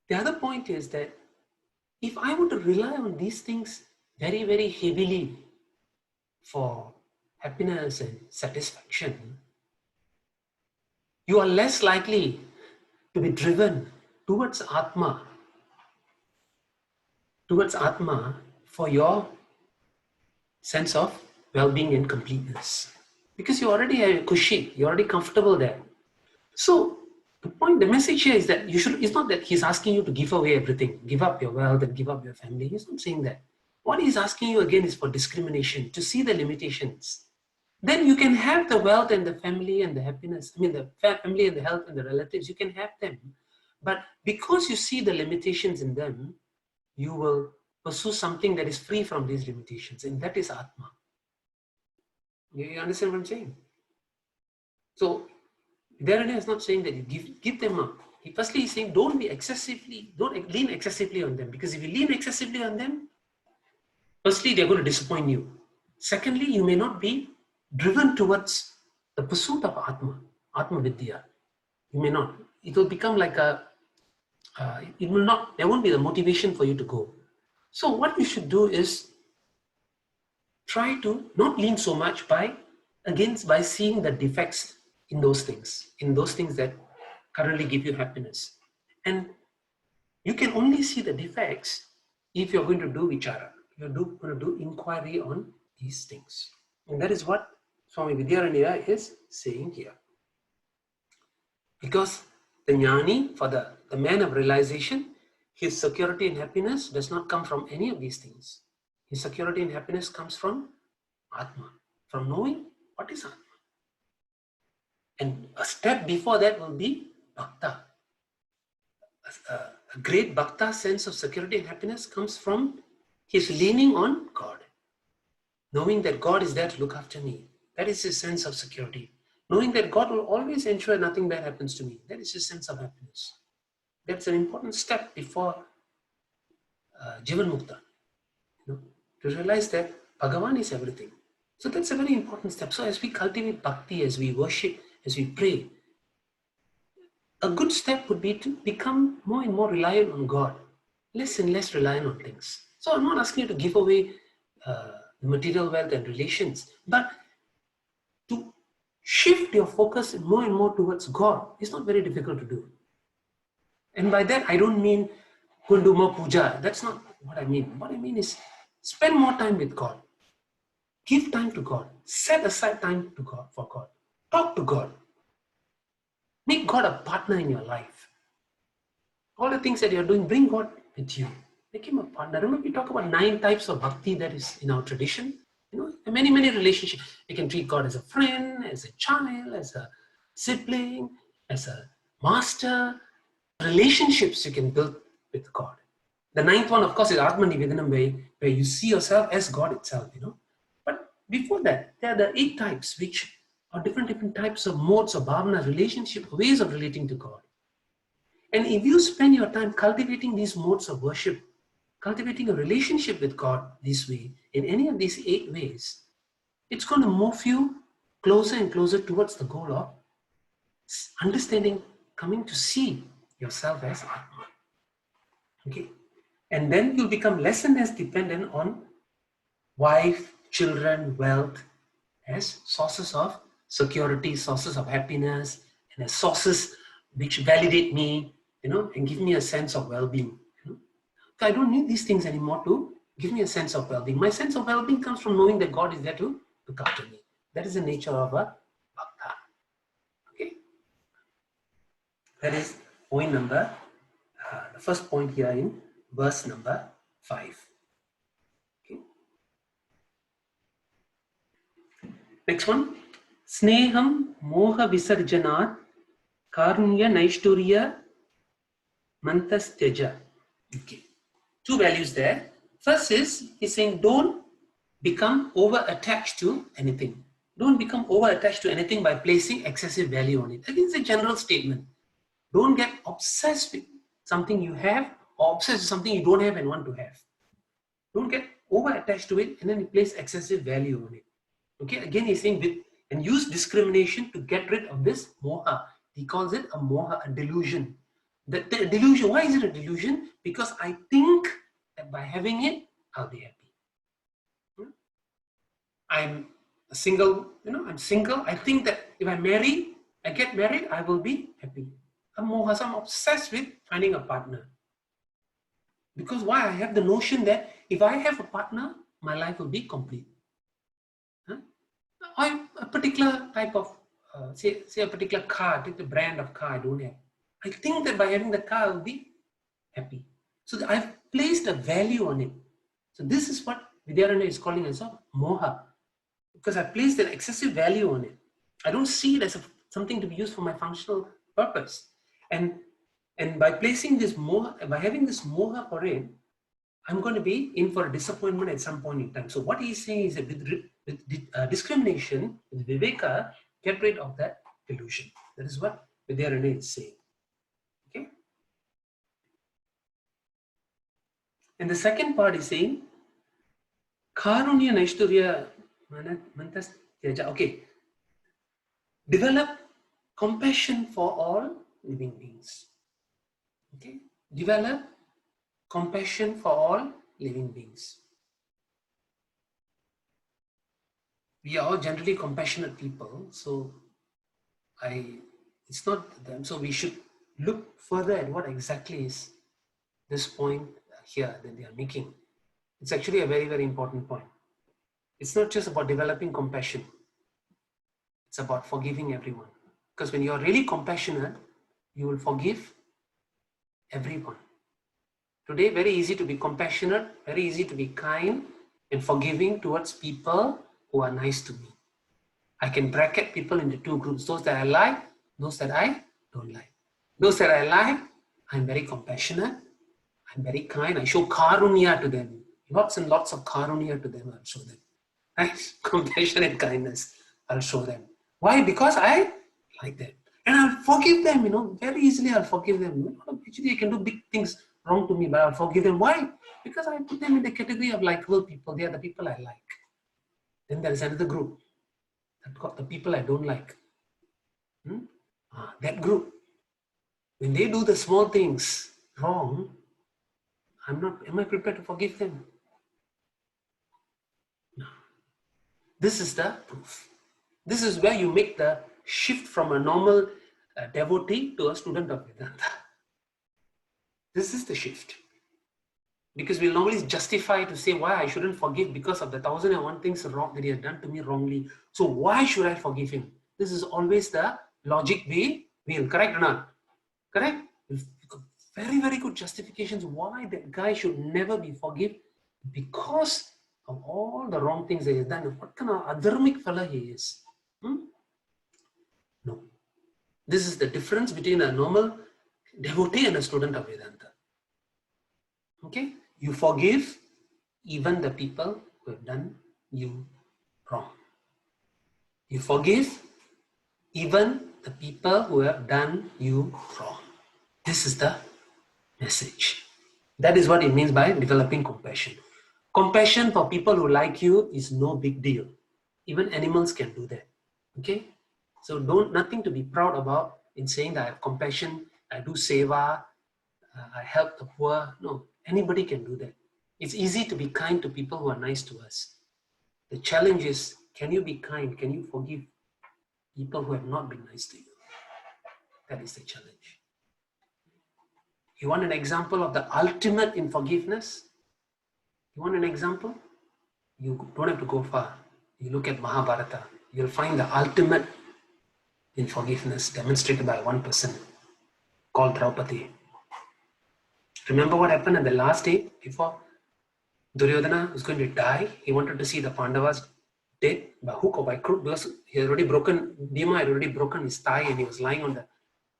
S1: the other point is that if I were to rely on these things very, very heavily for happiness and satisfaction, you are less likely to be driven towards Atma for your sense of well-being and completeness. Because you already have kushi, you're already comfortable there. So the message here is that it's not that he's asking you to give away everything, give up your wealth and give up your family. He's not saying that. What he's asking you again is for discrimination, to see the limitations. Then you can have the wealth and the family and the happiness. The family and the health and the relatives, you can have them. But because you see the limitations in them, you will pursue something that is free from these limitations, and that is Atma. You understand what I'm saying? So Vedanta is not saying that you give them up. Firstly, he's saying don't lean excessively on them, because if you lean excessively on them, firstly, they're going to disappoint you. Secondly, you may not be driven towards the pursuit of Atma Vidya. You may not. It will become like there won't be the motivation for you to go. So what you should do is try to not lean so much by seeing the defects in those things that currently give you happiness. And you can only see the defects if you're going to do vichara. You're going to do inquiry on these things. And that is what Swami Vidyaranya is saying here. Because the jnani, for the man of realization, his security and happiness does not come from any of these things. His security and happiness comes from Atma, from knowing what is Atma. And a step before that will be Bhakta. A great Bhakta sense of security and happiness comes from his leaning on God. Knowing that God is there to look after me. That is his sense of security. Knowing that God will always ensure nothing bad happens to me. That is his sense of happiness. That's an important step before Jivan Mukta. To realize that Bhagavan is everything. So that's a very important step. So as we cultivate bhakti, as we worship, as we pray, a good step would be to become more and more reliant on God, less and less reliant on things. So I'm not asking you to give away material wealth and relations, but to shift your focus more and more towards God is not very difficult to do. And by that, I don't mean go and do more puja. That's not what I mean. What I mean is spend more time with God. Give time to God. Set aside time to God for God. Talk to God. Make God a partner in your life. All the things that you're doing, bring God with you. Make him a partner. Remember, we talk about 9 types of bhakti that is in our tradition. Many relationships. You can treat God as a friend, as a child, as a sibling, as a master. Relationships you can build with God. The 9th one, of course, is Atman Nivedanam, where you see yourself as God itself, But before that, there are the 8 types, which are different types of modes of bhavana, relationship, ways of relating to God. And if you spend your time cultivating these modes of worship, cultivating a relationship with God this way, in any of these 8 ways, it's going to move you closer and closer towards the goal of understanding, coming to see yourself as Atma. Okay? And then you'll become less and less dependent on wife, children, wealth as sources of security, sources of happiness, and as sources which validate me, and give me a sense of well-being. So I don't need these things anymore to give me a sense of well-being. My sense of well-being comes from knowing that God is there to look after me. That is the nature of a bhakta. Okay? That is point number, the first point here in verse number 5. Okay. Next one. Sneham moha visarjanat karunya naishturya mantasteja. Okay. 2 values there. First is, he's saying don't become over-attached to anything. Don't become over-attached to anything by placing excessive value on it. I think it's a general statement. Don't get obsessed with something you have or obsessed with something you don't have and want to have. Don't get over-attached to it and then you place excessive value on it. Okay, again he's saying and use discrimination to get rid of this moha. He calls it a moha, a delusion. The delusion, why is it a delusion? Because I think that by having it, I'll be happy. I'm single, I'm single. I think that if I get married, I will be happy. I'm obsessed with finding a partner. Because why? I have the notion that if I have a partner, my life will be complete. Or a particular type of, say a particular car, take the brand of car I don't have. I think that by having the car, I'll be happy. So I've placed a value on it. So this is what Vidyaranya is calling as a moha. Because I placed an excessive value on it. I don't see it as something to be used for my functional purpose. And by placing this moha, by having this moha for it, I'm going to be in for a disappointment at some point in time. So what he's saying is that with discrimination, with viveka, get rid of that delusion. That is what Vidyaranya is saying. Okay. And the second part is saying, Karunya Naishturya Mantas Tyaja. Okay. Develop compassion for all living beings. Okay. Develop compassion for all living beings. We are all generally compassionate people, so it's not them. So we should look further at what exactly is this point here that they are making. It's actually a very, very important point. It's not just about developing compassion. It's about forgiving everyone. Because when you're really compassionate, you will forgive everyone. Today, very easy to be compassionate, very easy to be kind and forgiving towards people who are nice to me. I can bracket people into two groups, those that I like, those that I don't like. Those that I like, I'm very compassionate, I'm very kind, I show karunya to them. Lots and lots of karunya to them, I'll show them. Right? Compassion and kindness, I'll show them. Why? Because I like them. And I'll forgive them, very easily I'll forgive them. Actually, they can do big things wrong to me, but I'll forgive them. Why? Because I put them in the category of likable people. They are the people I like. Then there is another group. The people I don't like. That group, when they do the small things wrong, am I prepared to forgive them? No. This is the proof. This is where you make the shift from a normal devotee to a student of Vedanta. This is the shift. Because we'll normally justify to say why I shouldn't forgive because of the 1001 things wrong that he has done to me wrongly. So why should I forgive him? This is always the logic we will. Correct or not? Correct? Very, very good justifications why that guy should never be forgiven because of all the wrong things that he has done. What kind of adharmic fella he is? No. This is the difference between a normal devotee and a student of Vedanta. Okay? You forgive even the people who have done you wrong. You forgive even the people who have done you wrong. This is the message. That is what it means by developing compassion. Compassion for people who like you is no big deal. Even animals can do that. Okay? So nothing to be proud about in saying that I have compassion, I do seva, I help the poor. No, anybody can do that. It's easy to be kind to people who are nice to us. The challenge is, can you be kind? Can you forgive people who have not been nice to you? That is the challenge. You want an example of the ultimate in forgiveness? You want an example? You don't have to go far. You look at Mahabharata. You'll find the ultimate in forgiveness demonstrated by one person called Draupadi. Remember what happened at the last day before Duryodhana was going to die? He wanted to see the Pandavas dead by hook or by crook because he had already broken, Bhima had already broken his thigh and he was lying on the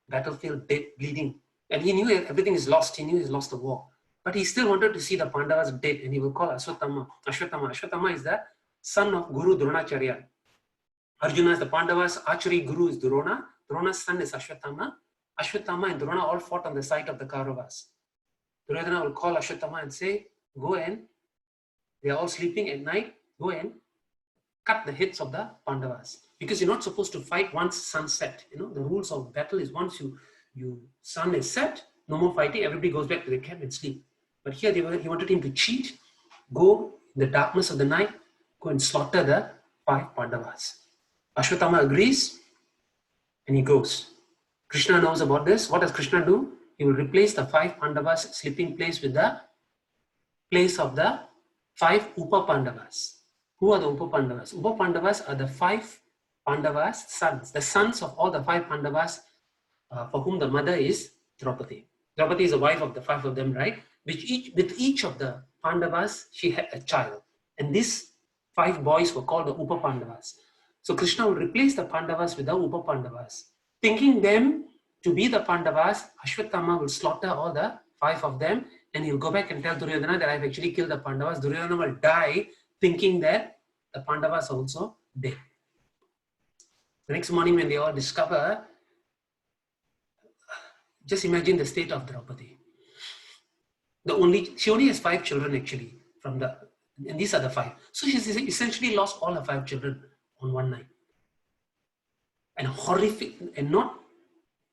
S1: battlefield dead, bleeding. And he knew everything is lost. He knew he's lost the war. But he still wanted to see the Pandavas dead and he will call Ashwatthama. Ashwatthama is the son of Guru Dronacharya. Arjuna is the Pandavas' archery guru is Drona. Drona's son is Ashwatthama. Ashwatthama and Drona all fought on the side of the Kauravas. Duryodhana will call Ashwatthama and say, go and, they are all sleeping at night, go and cut the heads of the Pandavas. Because you're not supposed to fight once sunset. The rules of battle is once sun is set, no more fighting, everybody goes back to the camp and sleep. But here he wanted him to cheat, go in the darkness of the night, go and slaughter the 5 Pandavas. Ashwatthama agrees and he goes. Krishna knows about this. What does Krishna do? He will replace the 5 Pandavas sleeping place with the place of the 5 Upa Pandavas. Who are the Upa Pandavas? Upa Pandavas are the 5 Pandavas' sons, the sons of all the 5 Pandavas for whom the mother is Draupadi. Draupadi is the wife of the 5 of them, right? With each of the Pandavas, she had a child. And these 5 boys were called the Upa Pandavas. So Krishna will replace the Pandavas with the Upa Pandavas. Thinking them to be the Pandavas, Ashwatthama will slaughter all the 5 of them and he'll go back and tell Duryodhana that I've actually killed the Pandavas. Duryodhana will die thinking that the Pandavas are also dead. The next morning when they all discover, just imagine the state of Draupadi. She only has 5 children actually, and these are the 5. So she's essentially lost all her 5 children on one night. And horrific, and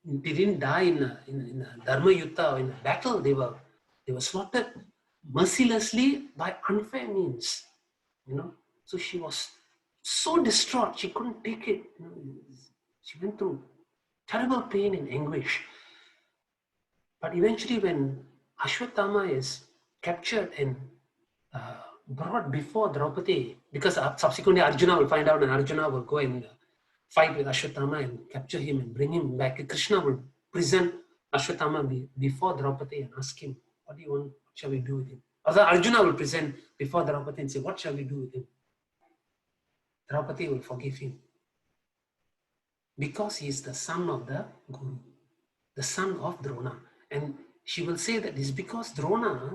S1: they didn't die in a dharma yuddha or in a battle. They were slaughtered mercilessly by unfair means. So she was so distraught, she couldn't take it. She went through terrible pain and anguish. But eventually when Ashwatthama is captured and brought before Draupadi, because subsequently Arjuna will find out and Arjuna will go and fight with Ashwatthama and capture him and bring him back. Krishna will present Ashwatthama before Draupadi and ask him, what do you want? What shall we do with him? Or Arjuna will present before Draupadi and say, what shall we do with him? Draupadi will forgive him. Because he is the son of the Guru, the son of Drona. And she will say that it's because Drona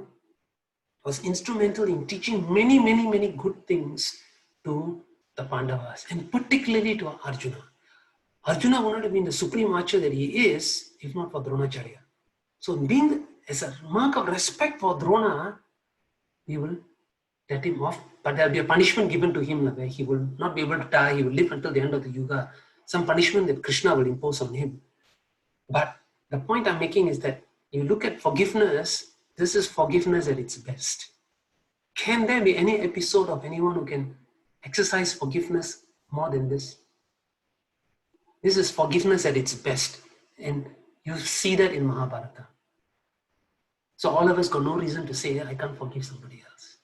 S1: was instrumental in teaching many, many, many good things to the Pandavas, and particularly to Arjuna. Arjuna would not have been the supreme archer that he is if not for Dronacharya. So as a mark of respect for Drona, we will let him off, but there will be a punishment given to him where he will not be able to die, he will live until the end of the Yuga. Some punishment that Krishna will impose on him. But the point I'm making is that you look at forgiveness, this is forgiveness at its best. Can there be any episode of anyone who can exercise forgiveness more than this? This is forgiveness at its best. And you see that in Mahabharata. So all of us got no reason to say, I can't forgive somebody else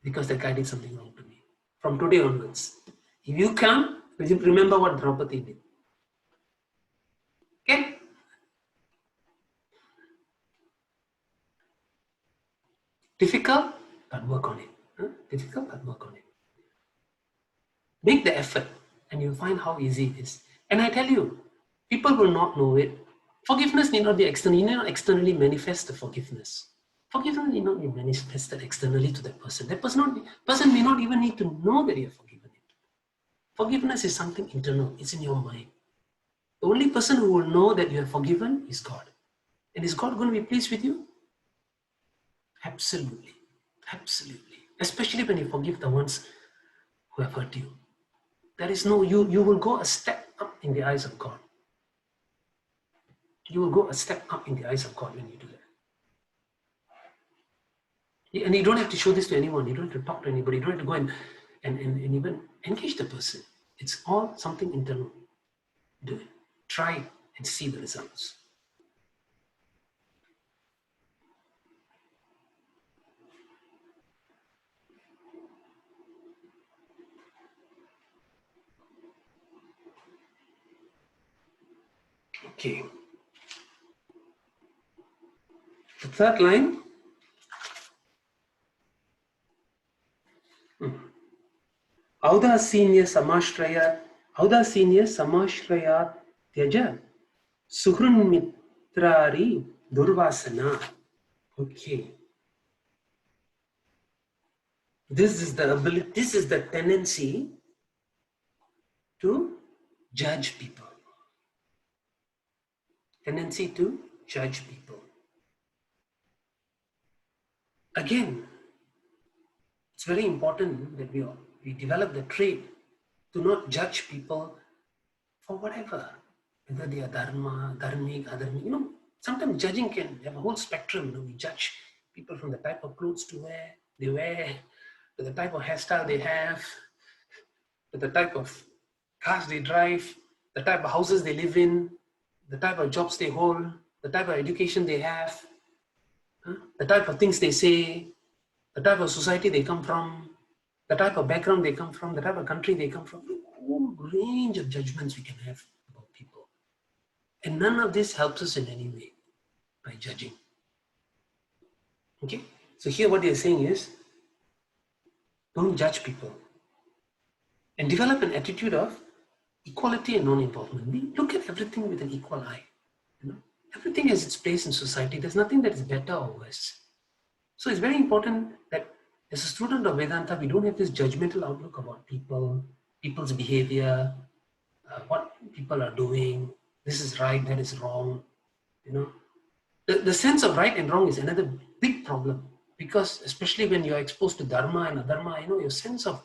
S1: because that guy did something wrong to me. From today onwards, if you can, remember what Draupadi did. Okay? Difficult, but work on it. Difficult, but work on it. Make the effort and you'll find how easy it is. And I tell you, people will not know it. Forgiveness need not be external. You need not externally manifest the forgiveness. Forgiveness need not be manifested externally to that person. That person may not even need to know that you have forgiven it. Forgiveness is something internal. It's in your mind. The only person who will know that you have forgiven is God. And is God going to be pleased with you? Absolutely. Absolutely. Especially when you forgive the ones who have hurt you. There is no, you will go a step up in the eyes of God. You will go a step up in the eyes of God when you do that. And you don't have to show this to anyone. You don't have to talk to anybody. You don't have to go and even engage the person. It's all something internal. Do it. Try it and see the results. Okay. The third line. Audasinya samashraya tyaja suhrun mitrari Durvaasana. Okay. This is the tendency to judge people. Tendency to judge people. Again, it's very important that we develop the trait to not judge people for whatever, whether they are dharma, dharmic, adharmic. Sometimes judging can have a whole spectrum. We judge people from the type of clothes they wear, to the type of hairstyle they have, to the type of cars they drive, the type of houses they live in, the type of jobs they hold, the type of education they have, the type of things they say, the type of society they come from, the type of background they come from, the type of country they come from. A whole range of judgments we can have about people. And none of this helps us in any way by judging. Okay? So here what they're saying is, don't judge people. And develop an attitude of equality and non-involvement. Look at everything with an equal eye. Everything has its place in society. There's nothing that is better or worse. So it's very important that as a student of Vedanta, we don't have this judgmental outlook about people, people's behavior, what people are doing. This is right, that is wrong. You know, the sense of right and wrong is another big problem, because especially when you're exposed to dharma and adharma, you know, your sense of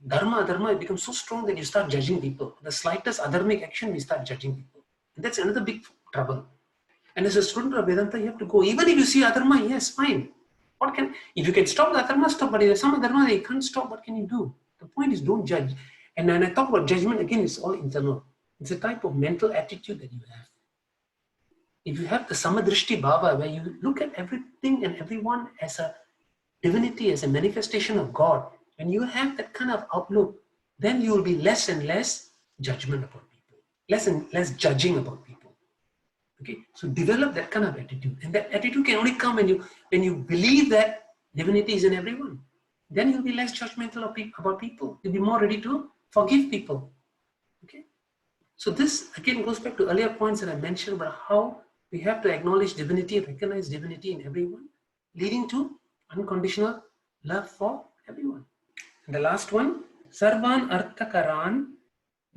S1: dharma, adharma becomes so strong that you start judging people. The slightest adharmic action, we start judging people. And that's another big trouble. And as a student of Vedanta, you have to go, even if you see adharma, yes, fine. If you can stop the adharma, stop, but if there's some adharma that you can't stop, what can you do? The point is, don't judge. And when I talk about judgment, again, it's all internal. It's a type of mental attitude that you have. If you have the samadrishti bhava, where you look at everything and everyone as a divinity, as a manifestation of God, when you have that kind of outlook, then you will be less and less judgment about people, less and less judging about people. Okay, so develop that kind of attitude, and that attitude can only come when you believe that divinity is in everyone. Then you'll be less judgmental about people. You'll be more ready to forgive people. Okay, so this again goes back to earlier points that I mentioned about how we have to acknowledge divinity, recognize divinity in everyone, leading to unconditional love for everyone. And the last one, Sarvan Arthakaran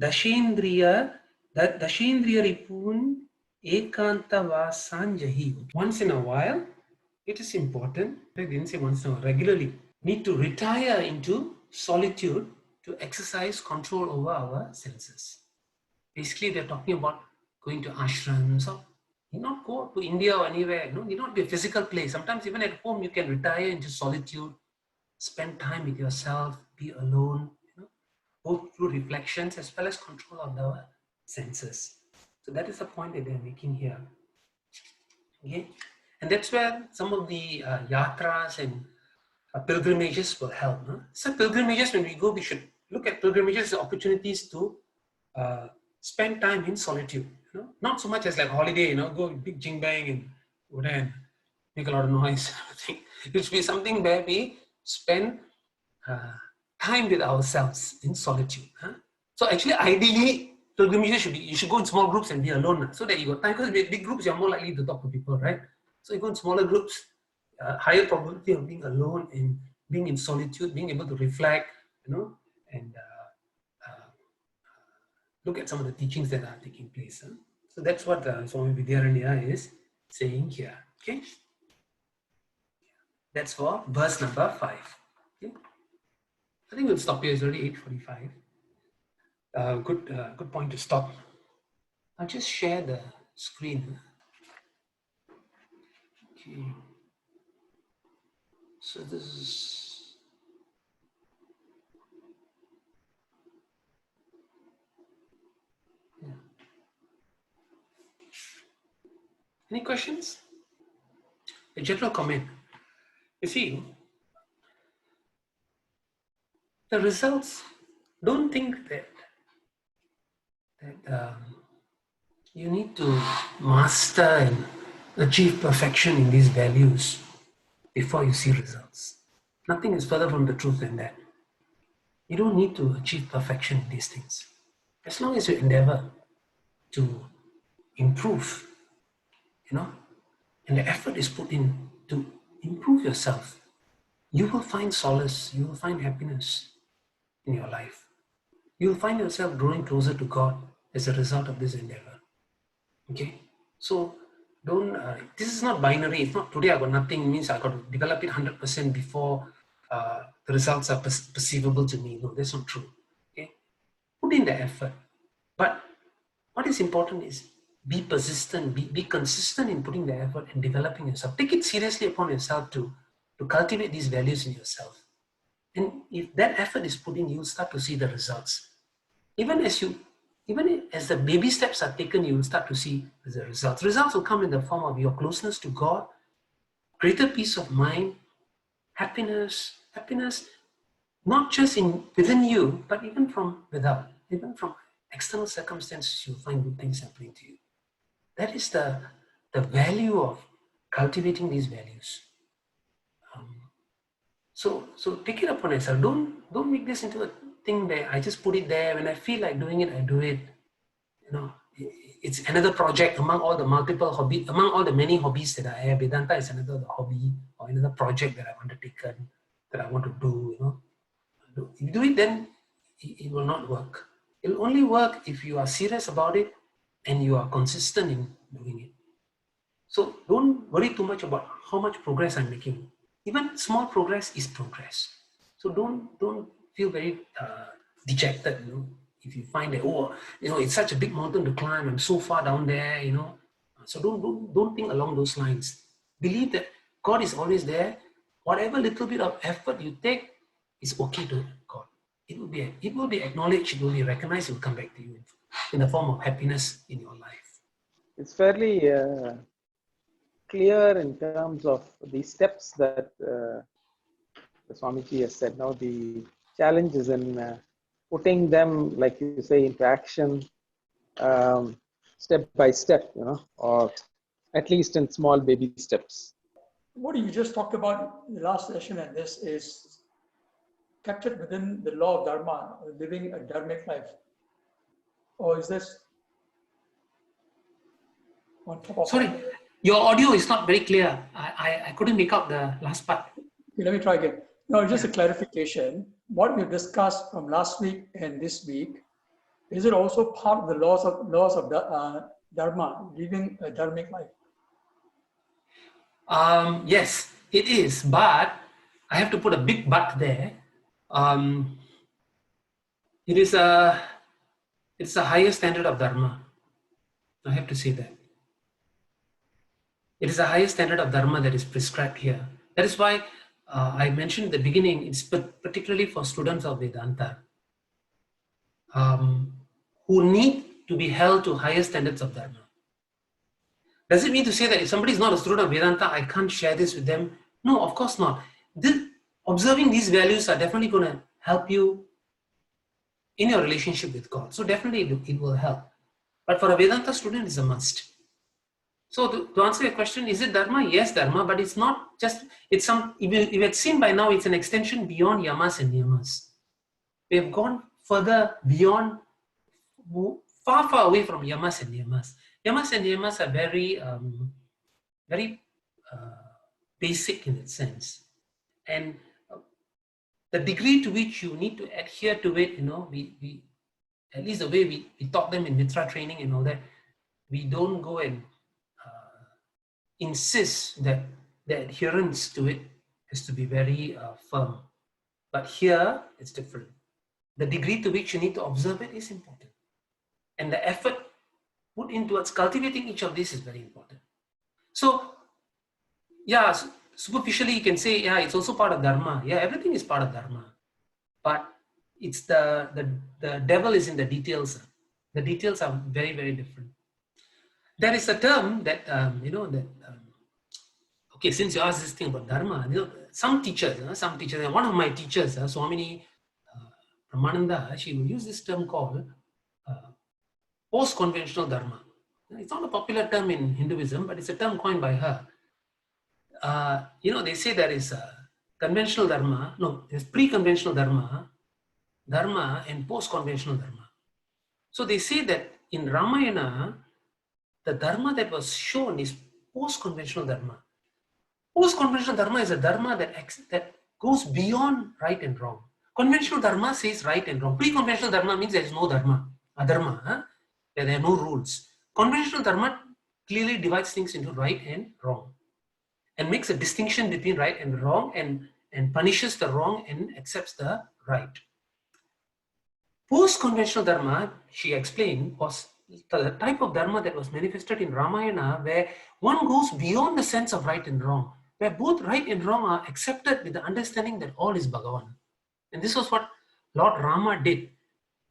S1: Dashendriya Ripun Ekanta Vasanjahi. Once in a while, it is important, I didn't say once in a while, regularly, need to retire into solitude to exercise control over our senses. Basically, they're talking about going to ashrams, or you not go to India or anywhere, you not be a physical place. Sometimes even at home, you can retire into solitude, spend time with yourself, be alone, go through reflections as well as control of the senses. So that is the point that they're making here. Okay, and that's where some of the yatras and pilgrimages will help. So pilgrimages, when we go, we should look at pilgrimages as opportunities to spend time in solitude. Not so much as like holiday, go big jing bang and go there and make a lot of noise. It should be something where we spend time with ourselves in solitude. So actually, ideally, pilgrimages you should go in small groups and be alone, so that you got time. Because with big groups, you're more likely to talk to people, right? So you go in smaller groups, higher probability of being alone and being in solitude, being able to reflect, and look at some of the teachings that are taking place. So that's what Swami Vidyaranya is saying here. Okay, that's for verse number 5. Okay, I think we'll stop here. It's already 8:45. Good point to stop. I'll just share the screen. Okay. So this is. Yeah. Any questions? A general comment. You see, the results. Don't think that you need to master and achieve perfection in these values before you see results. Nothing is further from the truth than that. You don't need to achieve perfection in these things. As long as you endeavor to improve, and the effort is put in to improve yourself, you will find solace, you will find happiness in your life. You will find yourself growing closer to God as a result of this endeavor. Okay? So don't, this is not binary. It's not today I got nothing, means I got to develop it 100% before the results are perceivable to me. No, that's not true. Okay? Put in the effort. But what is important is be persistent, be consistent in putting the effort and developing yourself. Take it seriously upon yourself to cultivate these values in yourself. And if that effort is put in, you'll start to see the results. Even as the baby steps are taken, you will start to see the results. Results will come in the form of your closeness to God, greater peace of mind, happiness, not just within you, but even from without, even from external circumstances, you'll find good things happening to you. That is the value of cultivating these values. So take it upon yourself. Don't make this into a thing where I just put it there. When I feel like doing it, I do it. it's another project among all the multiple hobby, among all the many hobbies that I have. Vedanta is another hobby or another project that I've undertaken, that I want to do, If you do it, then it will not work. It will only work if you are serious about it and you are consistent in doing it. So don't worry too much about how much progress I'm making. Even small progress is progress. So don't feel very dejected, if you find that, it's such a big mountain to climb, I'm so far down there, So don't think along those lines. Believe that God is always there. Whatever little bit of effort you take is okay to God. It will be acknowledged, it will be recognized, it will come back to you in the form of happiness in your life.
S2: It's fairly clear in terms of the steps that the Swamiji has said. Now the challenge is in putting them, like you say, into action step by step, or at least in small baby steps.
S3: What you just talked about in the last session, and this is captured within the law of dharma, living a dharmic life, or is this on top of?
S1: Sorry, your audio is not very clear. I couldn't make out the last part.
S3: Okay, let me try again. No, just a clarification. What we discussed from last week and this week, is it also part of the laws of dharma, living a dharmic life?
S1: Yes, it is, but I have to put a big but there. It's a higher standard of dharma. I have to say that. It is a higher standard of dharma that is prescribed here. That is why I mentioned at the beginning, it's particularly for students of Vedanta who need to be held to higher standards of dharma. Does it mean to say that if somebody is not a student of Vedanta, I can't share this with them? No, of course not. Observing these values are definitely going to help you in your relationship with God. So definitely it will help. But for a Vedanta student, it's a must. So to answer your question, is it dharma? Yes, dharma, but it's not just, if you had seen by now, it's an extension beyond yamas and niyamas. We have gone further beyond, far away from yamas and niyamas. Yamas and niyamas are very, very basic in its sense. And the degree to which you need to adhere to it, we at least the way we taught them in Mitra training and all that, we don't go and insist that the adherence to it has to be very firm. But here, it's different. The degree to which you need to observe it is important. And the effort put in towards cultivating each of these is very important. So, yeah, superficially you can say, yeah, it's also part of dharma. Yeah, everything is part of dharma. But it's the devil is in the details. The details are very, very different. There is a term that, okay, since you asked this thing about dharma, some teachers, one of my teachers, Swamini Brahmananda, she will use this term called post-conventional dharma. It's not a popular term in Hinduism, but it's a term coined by her. They say there is conventional dharma, there's pre-conventional dharma and post-conventional dharma. So they say that in Ramayana, the dharma that was shown is post-conventional dharma. Post-conventional dharma is a dharma that goes beyond right and wrong. Conventional dharma says right and wrong. Pre-conventional dharma means there is no dharma, adharma, there are no rules. Conventional dharma clearly divides things into right and wrong and makes a distinction between right and wrong and punishes the wrong and accepts the right. Post-conventional dharma, she explained, was the type of dharma that was manifested in Ramayana, where one goes beyond the sense of right and wrong, where both right and wrong are accepted with the understanding that all is Bhagavan. And this was what Lord Rama did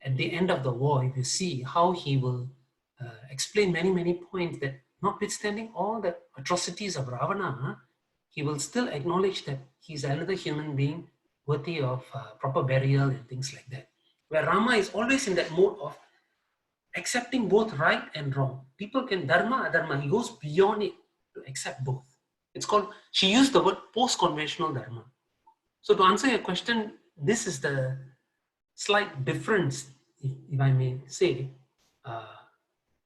S1: at the end of the war. If you see how he will explain many points, that notwithstanding all the atrocities of Ravana, he will still acknowledge that he's another human being worthy of proper burial and things like that. Where Rama is always in that mode of accepting both right and wrong. People can dharma, adharma. He goes beyond it to accept both. It's called, she used the word post-conventional dharma. So to answer your question, this is the slight difference, if I may say,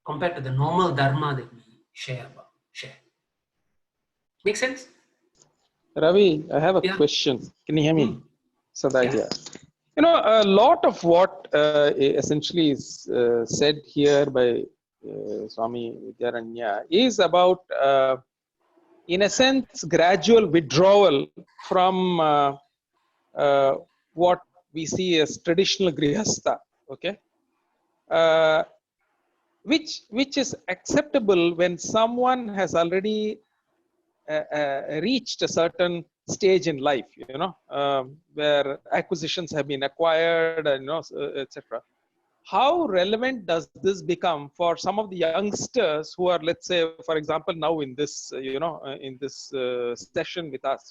S1: compared to the normal dharma that we share. Make sense?
S2: Ravi, I have a
S1: Yeah.
S2: question. Can you hear me? Sada
S1: Yeah.
S2: here. You know, a lot of what essentially is said here by Swami Vidyaranya is about, in a sense, gradual withdrawal from what we see as traditional grihastha. Okay, which is acceptable when someone has already reached a certain stage in life, you know, where acquisitions have been acquired, and etc. How relevant does this become for some of the youngsters who are, let's say, for example, now in this, in this session with us,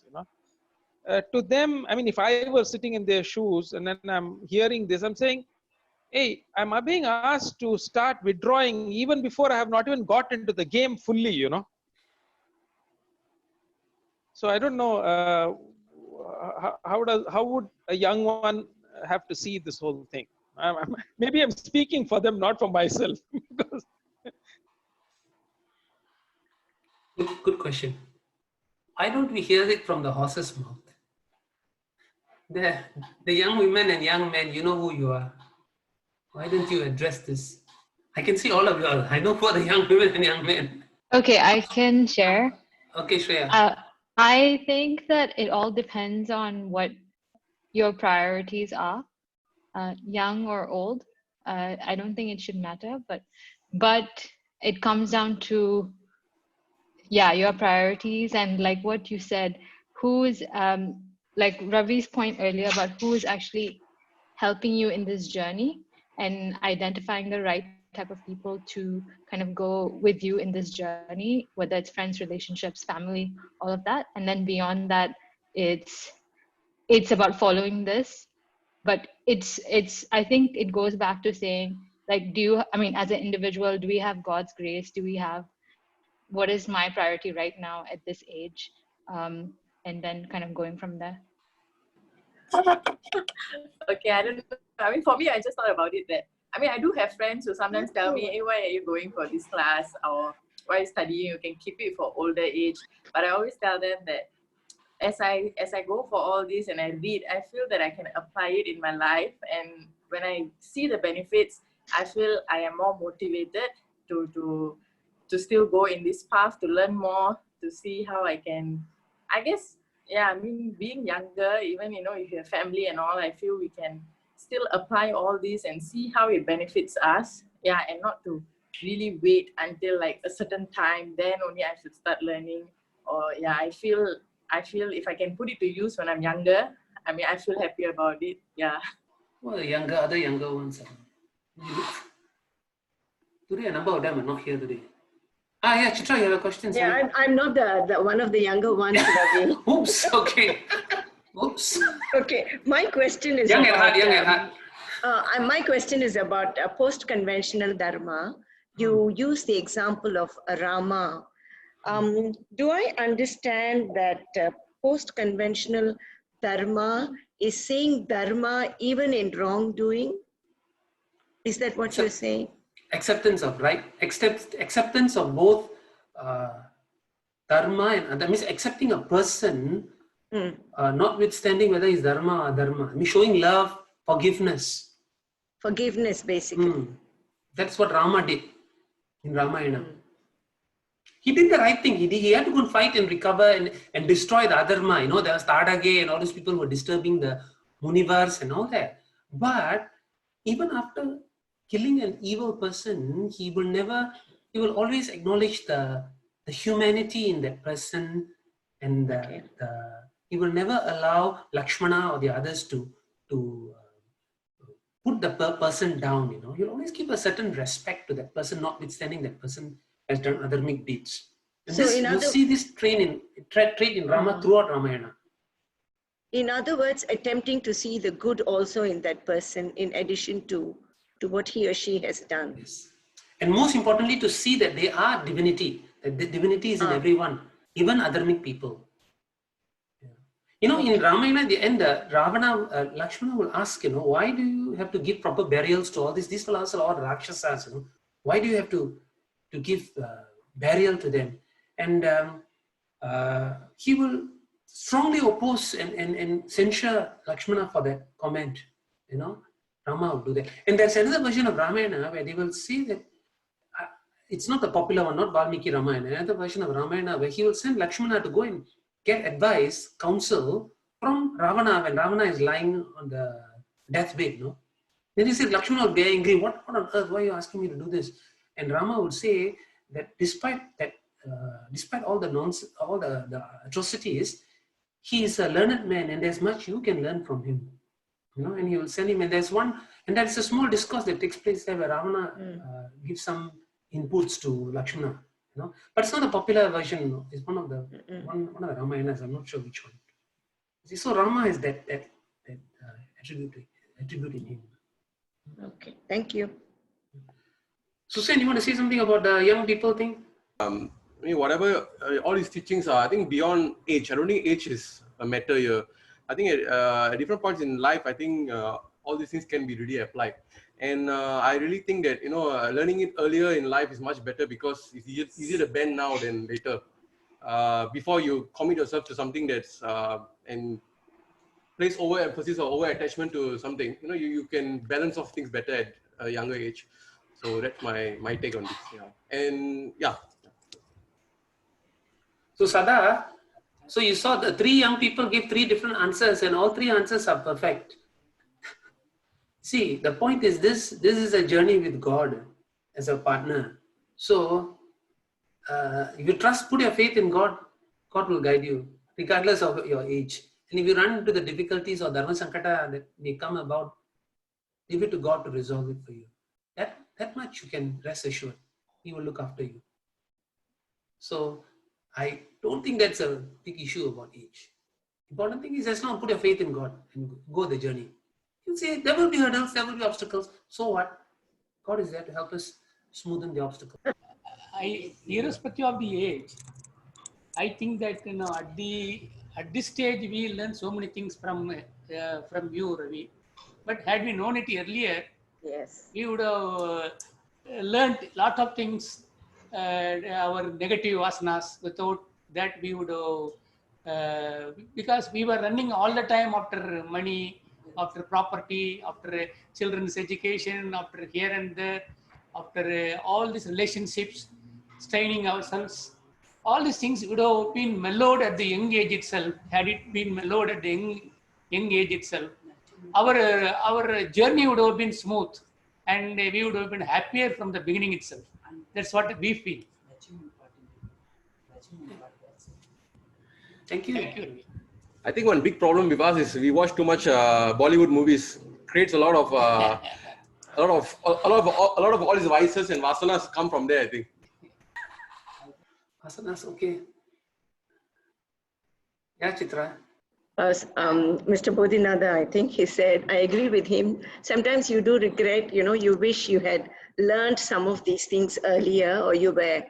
S2: to them, I mean, if I were sitting in their shoes and then I'm hearing this, I'm saying, hey, am I being asked to start withdrawing even before I have not even got into the game fully, So I don't know, how would a young one have to see this whole thing? Maybe I'm speaking for them, not for myself. Because
S1: Good question. Why don't we hear it from the horse's mouth? The young women and young men, you know who you are. Why don't you address this? I can see all of you all. I know who are the young women and young men.
S4: Okay, I can share.
S1: Okay, Shreya.
S4: I think that it all depends on what your priorities are, young or old. I don't think it should matter, but it comes down to, yeah, your priorities and like what you said, who's like Ravi's point earlier about who is actually helping you in this journey and identifying the right type of people to kind of go with you in this journey, whether it's friends, relationships, family, all of that. And then beyond that, it's about following this. But it's I think it goes back to saying, like, I mean, as an individual, do we have God's grace? Do we have, what is my priority right now at this age? And then kind of going from there.
S5: Okay, I don't know. I mean, for me, I just thought about it that, I mean, I do have friends who sometimes tell me, hey, why are you going for this class? Or why are you studying? You can keep it for older age. But I always tell them that as I go for all this and I read, I feel that I can apply it in my life. And when I see the benefits, I feel I am more motivated to still go in this path, to learn more, to see how I can, I guess, yeah, I mean, being younger, even, if you have family and all, I feel we can still apply all this and see how it benefits us. Yeah, and not to really wait until like a certain time, then only I should start learning. Or yeah, I feel if I can put it to use when I'm younger, I mean, I feel happy about it. Yeah.
S1: Well, the other younger ones today, a number of them are not here today. Yeah, Chitra, you have a question?
S6: Yeah, I'm not the one of the younger ones, Ravi.
S1: Oops, okay. Oops.
S6: Okay, my question is
S1: Young
S6: about,
S1: at heart.
S6: my question is about post-conventional dharma. You use the example of Rama. Do I understand that post-conventional dharma is saying dharma even in wrongdoing? Is that what you're saying?
S1: Acceptance of acceptance of both dharma and that means accepting a person, notwithstanding whether he's dharma or dharma. I mean, showing love, forgiveness.
S6: Forgiveness, basically.
S1: That's what Rama did in Ramayana. He did the right thing. He had to go and fight and recover and destroy the adharma. There was Tadage and all those people were disturbing the Munivars and all that. But even after killing an evil person, he will always acknowledge the humanity in that person, and he will never allow Lakshmana or the others to put the person down. He'll always keep a certain respect to that person, notwithstanding that person has done adharmic deeds. And
S6: So
S1: you see this trait in Rama throughout Ramayana.
S6: In other words, attempting to see the good also in that person in addition to what he or she has done.
S1: Yes. And most importantly, to see that they are divinity, that the divinity is in everyone, even adharmic people. In Ramayana, at the end, Ravana, Lakshmana will ask, why do you have to give proper burials to all this? These fellows are all Rakshasas, Why do you have to to give burial to them. And he will strongly oppose and censure Lakshmana for that comment. You know, Rama will do that. And there's another version of Ramayana where they will say that it's not the popular one, not Valmiki Ramayana, another version of Ramayana where he will send Lakshmana to go and get advice, counsel from Ravana when Ravana is lying on the deathbed. No? Then he said, Lakshmana would be angry. What on earth? Why are you asking me to do this? And Rama would say that despite all the nonsense, all the atrocities, he is a learned man, and there's much you can learn from him. You know, and he will send him. And there's one, and that's a small discourse that takes place there where Ravana gives some inputs to Lakshmana. You know, but it's not a popular version. No? It's one of the one of the Ramayanas. I'm not sure which one. See, so Rama is that attribute in him.
S6: Okay, thank you.
S1: Susan, you want to say something about the young people thing?
S7: I mean, whatever, all these teachings are, I think, beyond age. I don't think age is a matter here. I think at different points in life, I think all these things can be really applied. And I really think that, you know, learning it earlier in life is much better because it's easier to bend now than later. Before you commit yourself to something that's, and place overemphasis or over-attachment to something, you know, you can balance off things better at a younger age. So that's my take on this. Yeah. And yeah.
S1: So Sada, so you saw the 3 young people give 3 different answers and all 3 answers are perfect. See, the point is this is a journey with God as a partner. So if you put your faith in God, God will guide you regardless of your age. And if you run into the difficulties or dharma sankata that may come about, leave it to God to resolve it for you. That much you can rest assured. He will look after you. So I don't think that's a big issue about age. Important thing is just now put your faith in God and go the journey. You say there will be hurdles, there will be obstacles. So what? God is there to help us smoothen the obstacles.
S8: Irrespective of the age, I think that, you know, at this stage we learn so many things from you, Ravi. But had we known it earlier,
S6: Yes.
S8: we would have learned a lot of things, our negative vasanas. Without that, we would have, because we were running all the time after money, after property, after children's education, after here and there, after all these relationships, straining ourselves. All these things would have been mellowed at the young age itself, had it been mellowed at the young age itself. Our journey would have been smooth and we would have been happier from the beginning itself. That's what we feel.
S1: Thank you.
S8: Thank you.
S7: I think one big problem with us is we watch too much Bollywood movies. Creates a lot of all these vices and vasanas come from there, I think.
S1: Vasanas, okay. Yeah, Chitra.
S6: Mr. Bodhinatha, I think he said, I agree with him. Sometimes you do regret, you know, you wish you had learned some of these things earlier, or you were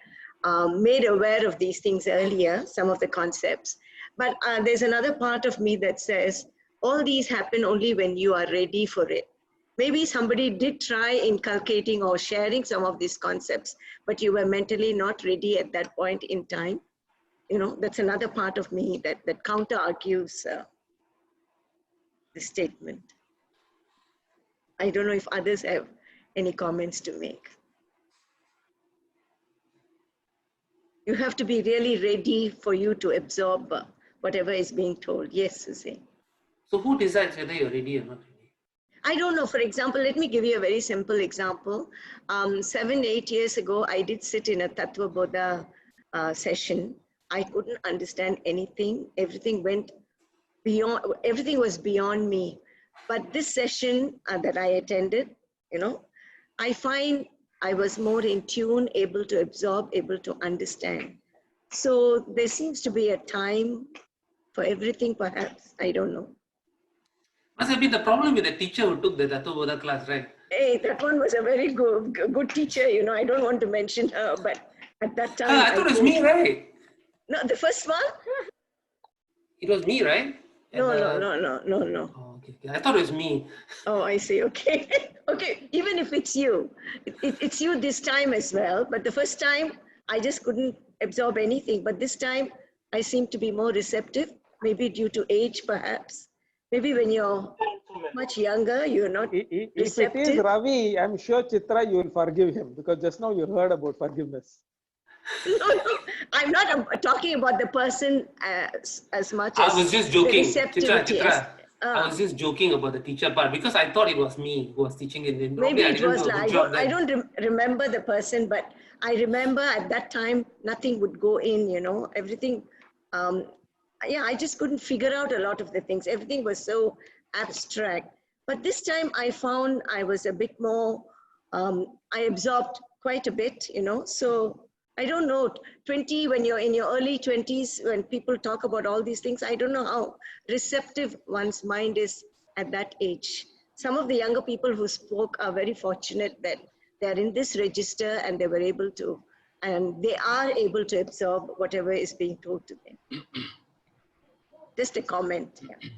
S6: made aware of these things earlier, some of the concepts. But there's another part of me that says, all these happen only when you are ready for it. Maybe somebody did try inculcating or sharing some of these concepts, but you were mentally not ready at that point in time. You know, that's another part of me that counter-argues this statement. I don't know if others have any comments to make. You have to be really ready for you to absorb whatever is being told. Yes, Susie.
S1: So who decides whether you're ready or not ready?
S6: I don't know. For example, let me give you a very simple example. 7-8 years ago, I did sit in a Tattva Bodha session. I couldn't understand anything. Everything went beyond, everything was beyond me. But this session that I attended, you know, I find I was more in tune, able to absorb, able to understand. So there seems to be a time for everything, perhaps. I don't know.
S1: Must have been the problem with the teacher who took the Tattva Bodha class, right?
S6: Hey, that one was a very good teacher, you know. I don't want to mention her, but at that time.
S1: I thought it was me, right?
S6: No, the first one?
S1: It was me, right?
S6: No.
S1: Oh, Okay. I thought it was me.
S6: Oh, I see. Okay. Okay. Even if it's you, it's you this time as well. But the first time, I just couldn't absorb anything. But this time, I seem to be more receptive, maybe due to age, perhaps. Maybe when you're much younger, you're not
S2: If it is
S6: receptive.
S2: Ravi, I'm sure Chitra, you will forgive him because just now you heard about forgiveness.
S6: No, I'm not talking about the person as much
S1: I
S6: as
S1: was just
S6: the
S1: joking.
S6: receptivity.
S1: I was just joking about the teacher part because I thought it was me who was teaching it. Probably
S6: Maybe
S1: I
S6: it
S1: didn't
S6: was
S1: do a
S6: like,
S1: good job
S6: I
S1: then.
S6: don't remember the person, but I remember at that time, nothing would go in, everything. Yeah, I just couldn't figure out a lot of the things. Everything was so abstract. But this time I found I was a bit more, I absorbed quite a bit, so I don't know, 20, when you're in your early 20s, when people talk about all these things, I don't know how receptive one's mind is at that age. Some of the younger people who spoke are very fortunate that they're in this register and they were able to, and they are able to absorb whatever is being told to them. Just a comment. Yeah.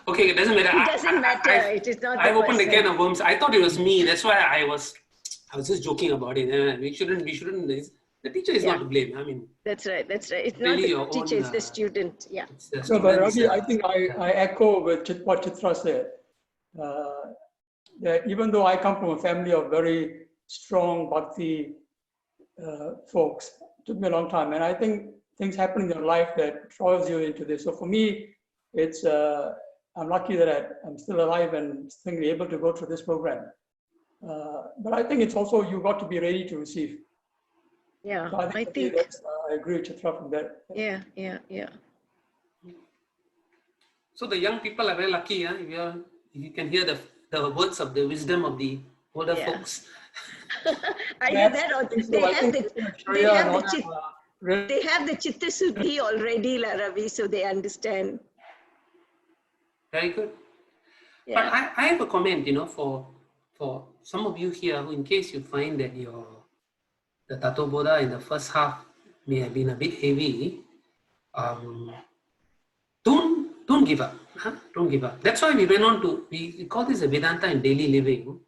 S1: Okay, it doesn't matter.
S6: It doesn't matter. It is not the
S1: I've opened a
S6: person.
S1: can of worms. I thought it was me. That's why I was just joking about it. We shouldn't. The teacher is not to blame. I mean,
S6: That's right. That's right. It's not
S1: really
S6: the
S1: your
S6: teacher,
S1: own,
S6: it's the student. Yeah.
S1: it's the
S3: No, but
S1: students,
S3: Ravi, I think I echo with what Chitra said. That even though I come from a family of very strong bhakti folks, it took me a long time. And I think things happen in your life that throws you into this. So for me, it's I'm lucky that I'm still alive and still able to go through this program. But I think it's also you got to be ready to receive.
S6: Yeah,
S3: So
S6: I think
S3: that's, I agree with Chitra from that.
S6: yeah.
S1: So the young people are very lucky. If you can hear the words of the wisdom of the older folks.
S6: Either that or they have the chitta suddhi already, Ravi, so they understand.
S1: Very good.
S6: Yeah.
S1: But I have a comment, for some of you here, who in case you find that the Tato Bodha in the first half may have been a bit heavy, don't give up. Don't give up. That's why we went on to, we call this a Vedanta in daily living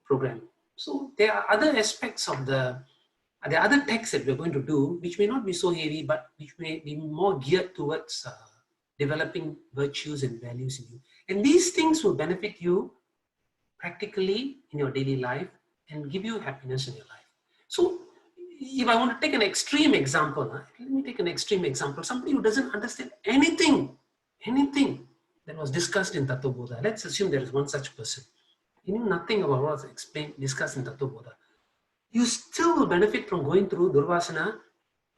S1: program. So there are other aspects of there are other texts that we're going to do, which may not be so heavy, but which may be more geared towards developing virtues and values in you. And these things will benefit you practically in your daily life and give you happiness in your life. So if I want to take an extreme example, let me take an extreme example. Somebody who doesn't understand anything that was discussed in Tattva Bodha. Let's assume there is one such person. He knew nothing about what was discussed in Tattva Bodha. You still will benefit from going through Durvaasana,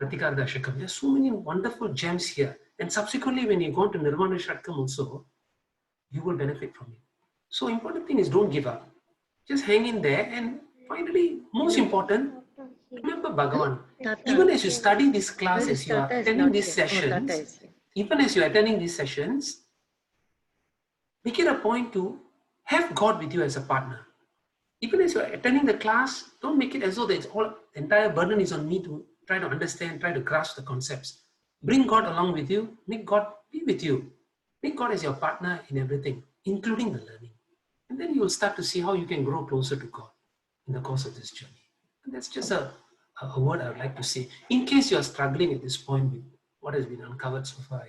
S1: Pratikaara, Dashakam. There are so many wonderful gems here. And subsequently, when you go to Nirvana Shatkam also, you will benefit from it. So important thing is don't give up. Just hang in there. And finally, most important, remember Bhagavan. Even as you study this class, as you are attending these sessions, even as you're attending these sessions, make it a point to have God with you as a partner. Even as you're attending the class, don't make it as though the entire burden is on me to try to understand, try to grasp the concepts. Bring God along with you, make God be with you. Make God as your partner in everything, including the learning. And then you will start to see how you can grow closer to God in the course of this journey. And that's just a word I would like to say. In case you are struggling at this point with what has been uncovered so far,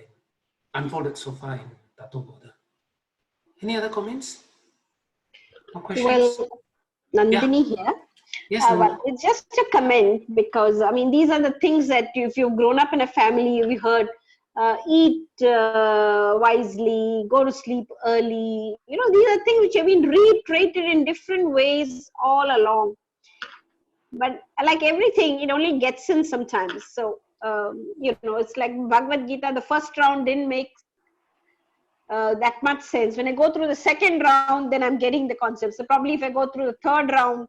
S1: unfolded so far in Tato Bodha. Any other comments or questions?
S9: Well, Nandini here.
S1: Yes,
S9: Well, it's just a comment because, I mean, these are the things that if you've grown up in a family, we heard, eat wisely, go to sleep early. These are things which have been reiterated in different ways all along. But like everything, it only gets in sometimes. So, it's like Bhagavad Gita, the first round didn't make that much sense. When I go through the second round, then I'm getting the concepts. So probably if I go through the third round,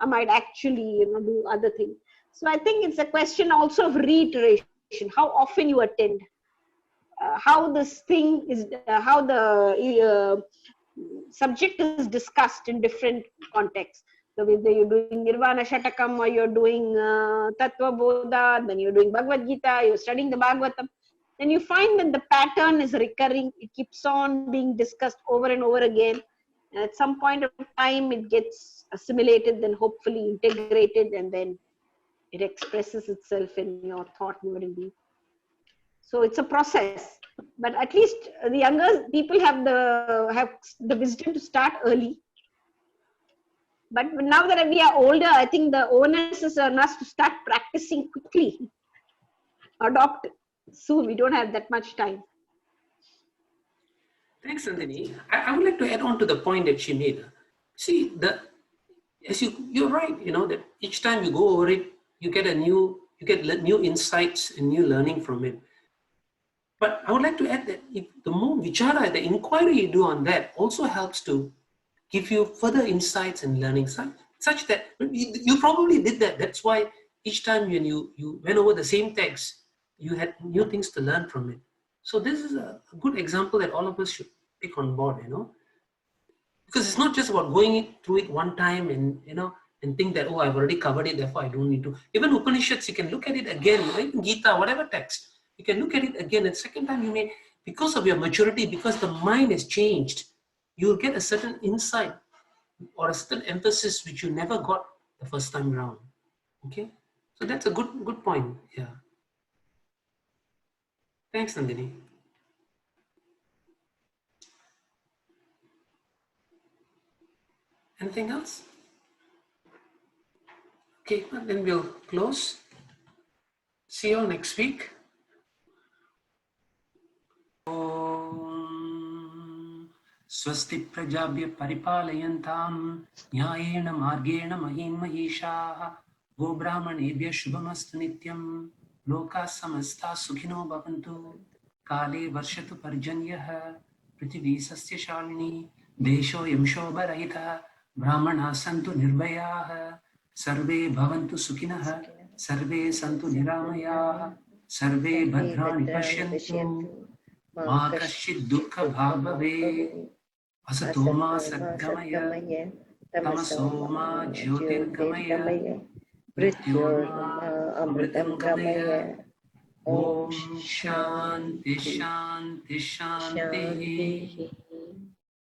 S9: I might actually, do other things. So I think it's a question also of reiteration, how often you attend, how this thing is, how the subject is discussed in different contexts. So whether you're doing Nirvana Shatakam or you're doing Tattva Bodha, then you're doing Bhagavad Gita, you're studying the Bhagavatam. then you find that the pattern is recurring. It keeps on being discussed over and over again. And at some point of time, it gets assimilated, then hopefully integrated, and then it expresses itself in your thought, word, and deed. So it's a process. But at least the younger people have the wisdom to start early. But now that we are older, I think the onus is on us to start practicing quickly. Adopt soon. We don't have that much time.
S1: Thanks, Nandini. I would like to add on to the point that she made. See, you're right, that each time you go over it, you get new insights and new learning from it. But I would like to add that the more vichara, the inquiry you do on that also helps to give you further insights and learning, such that you probably did that. That's why each time when you went over the same text, you had new things to learn from it. So this is a good example that all of us should take on board, because it's not just about going through it one time and think that, oh, I've already covered it, therefore I don't need to. Even Upanishads, you can look at it again, even Gita, whatever text, you can look at it again. And second time you may, because of your maturity, because the mind has changed, you'll get a certain insight or a certain emphasis which you never got the first time around. Okay, so that's a good point. Yeah. Thanks, Nandini. Anything else? Okay, then we'll close. See you all next week. Swasti prajabhya paripalayantam nyayena margena mahim mahishaah go brahmanebhya shubhamastu nityam loka samasta sukhino bhavantu kale varshatu parjanyah prithvi sasya shalini desho yamshoba rahita brahmana santu nirbhayah sarve bhavantu sukhinah sarve santu niramayah sarve bhadrani pashyantu ma kaschid dukkha bhag bhavet asato ma sadgamaya tamaso ma jyotirgamaya mrityorma amritam gamaya. Om shanti shanti shanti.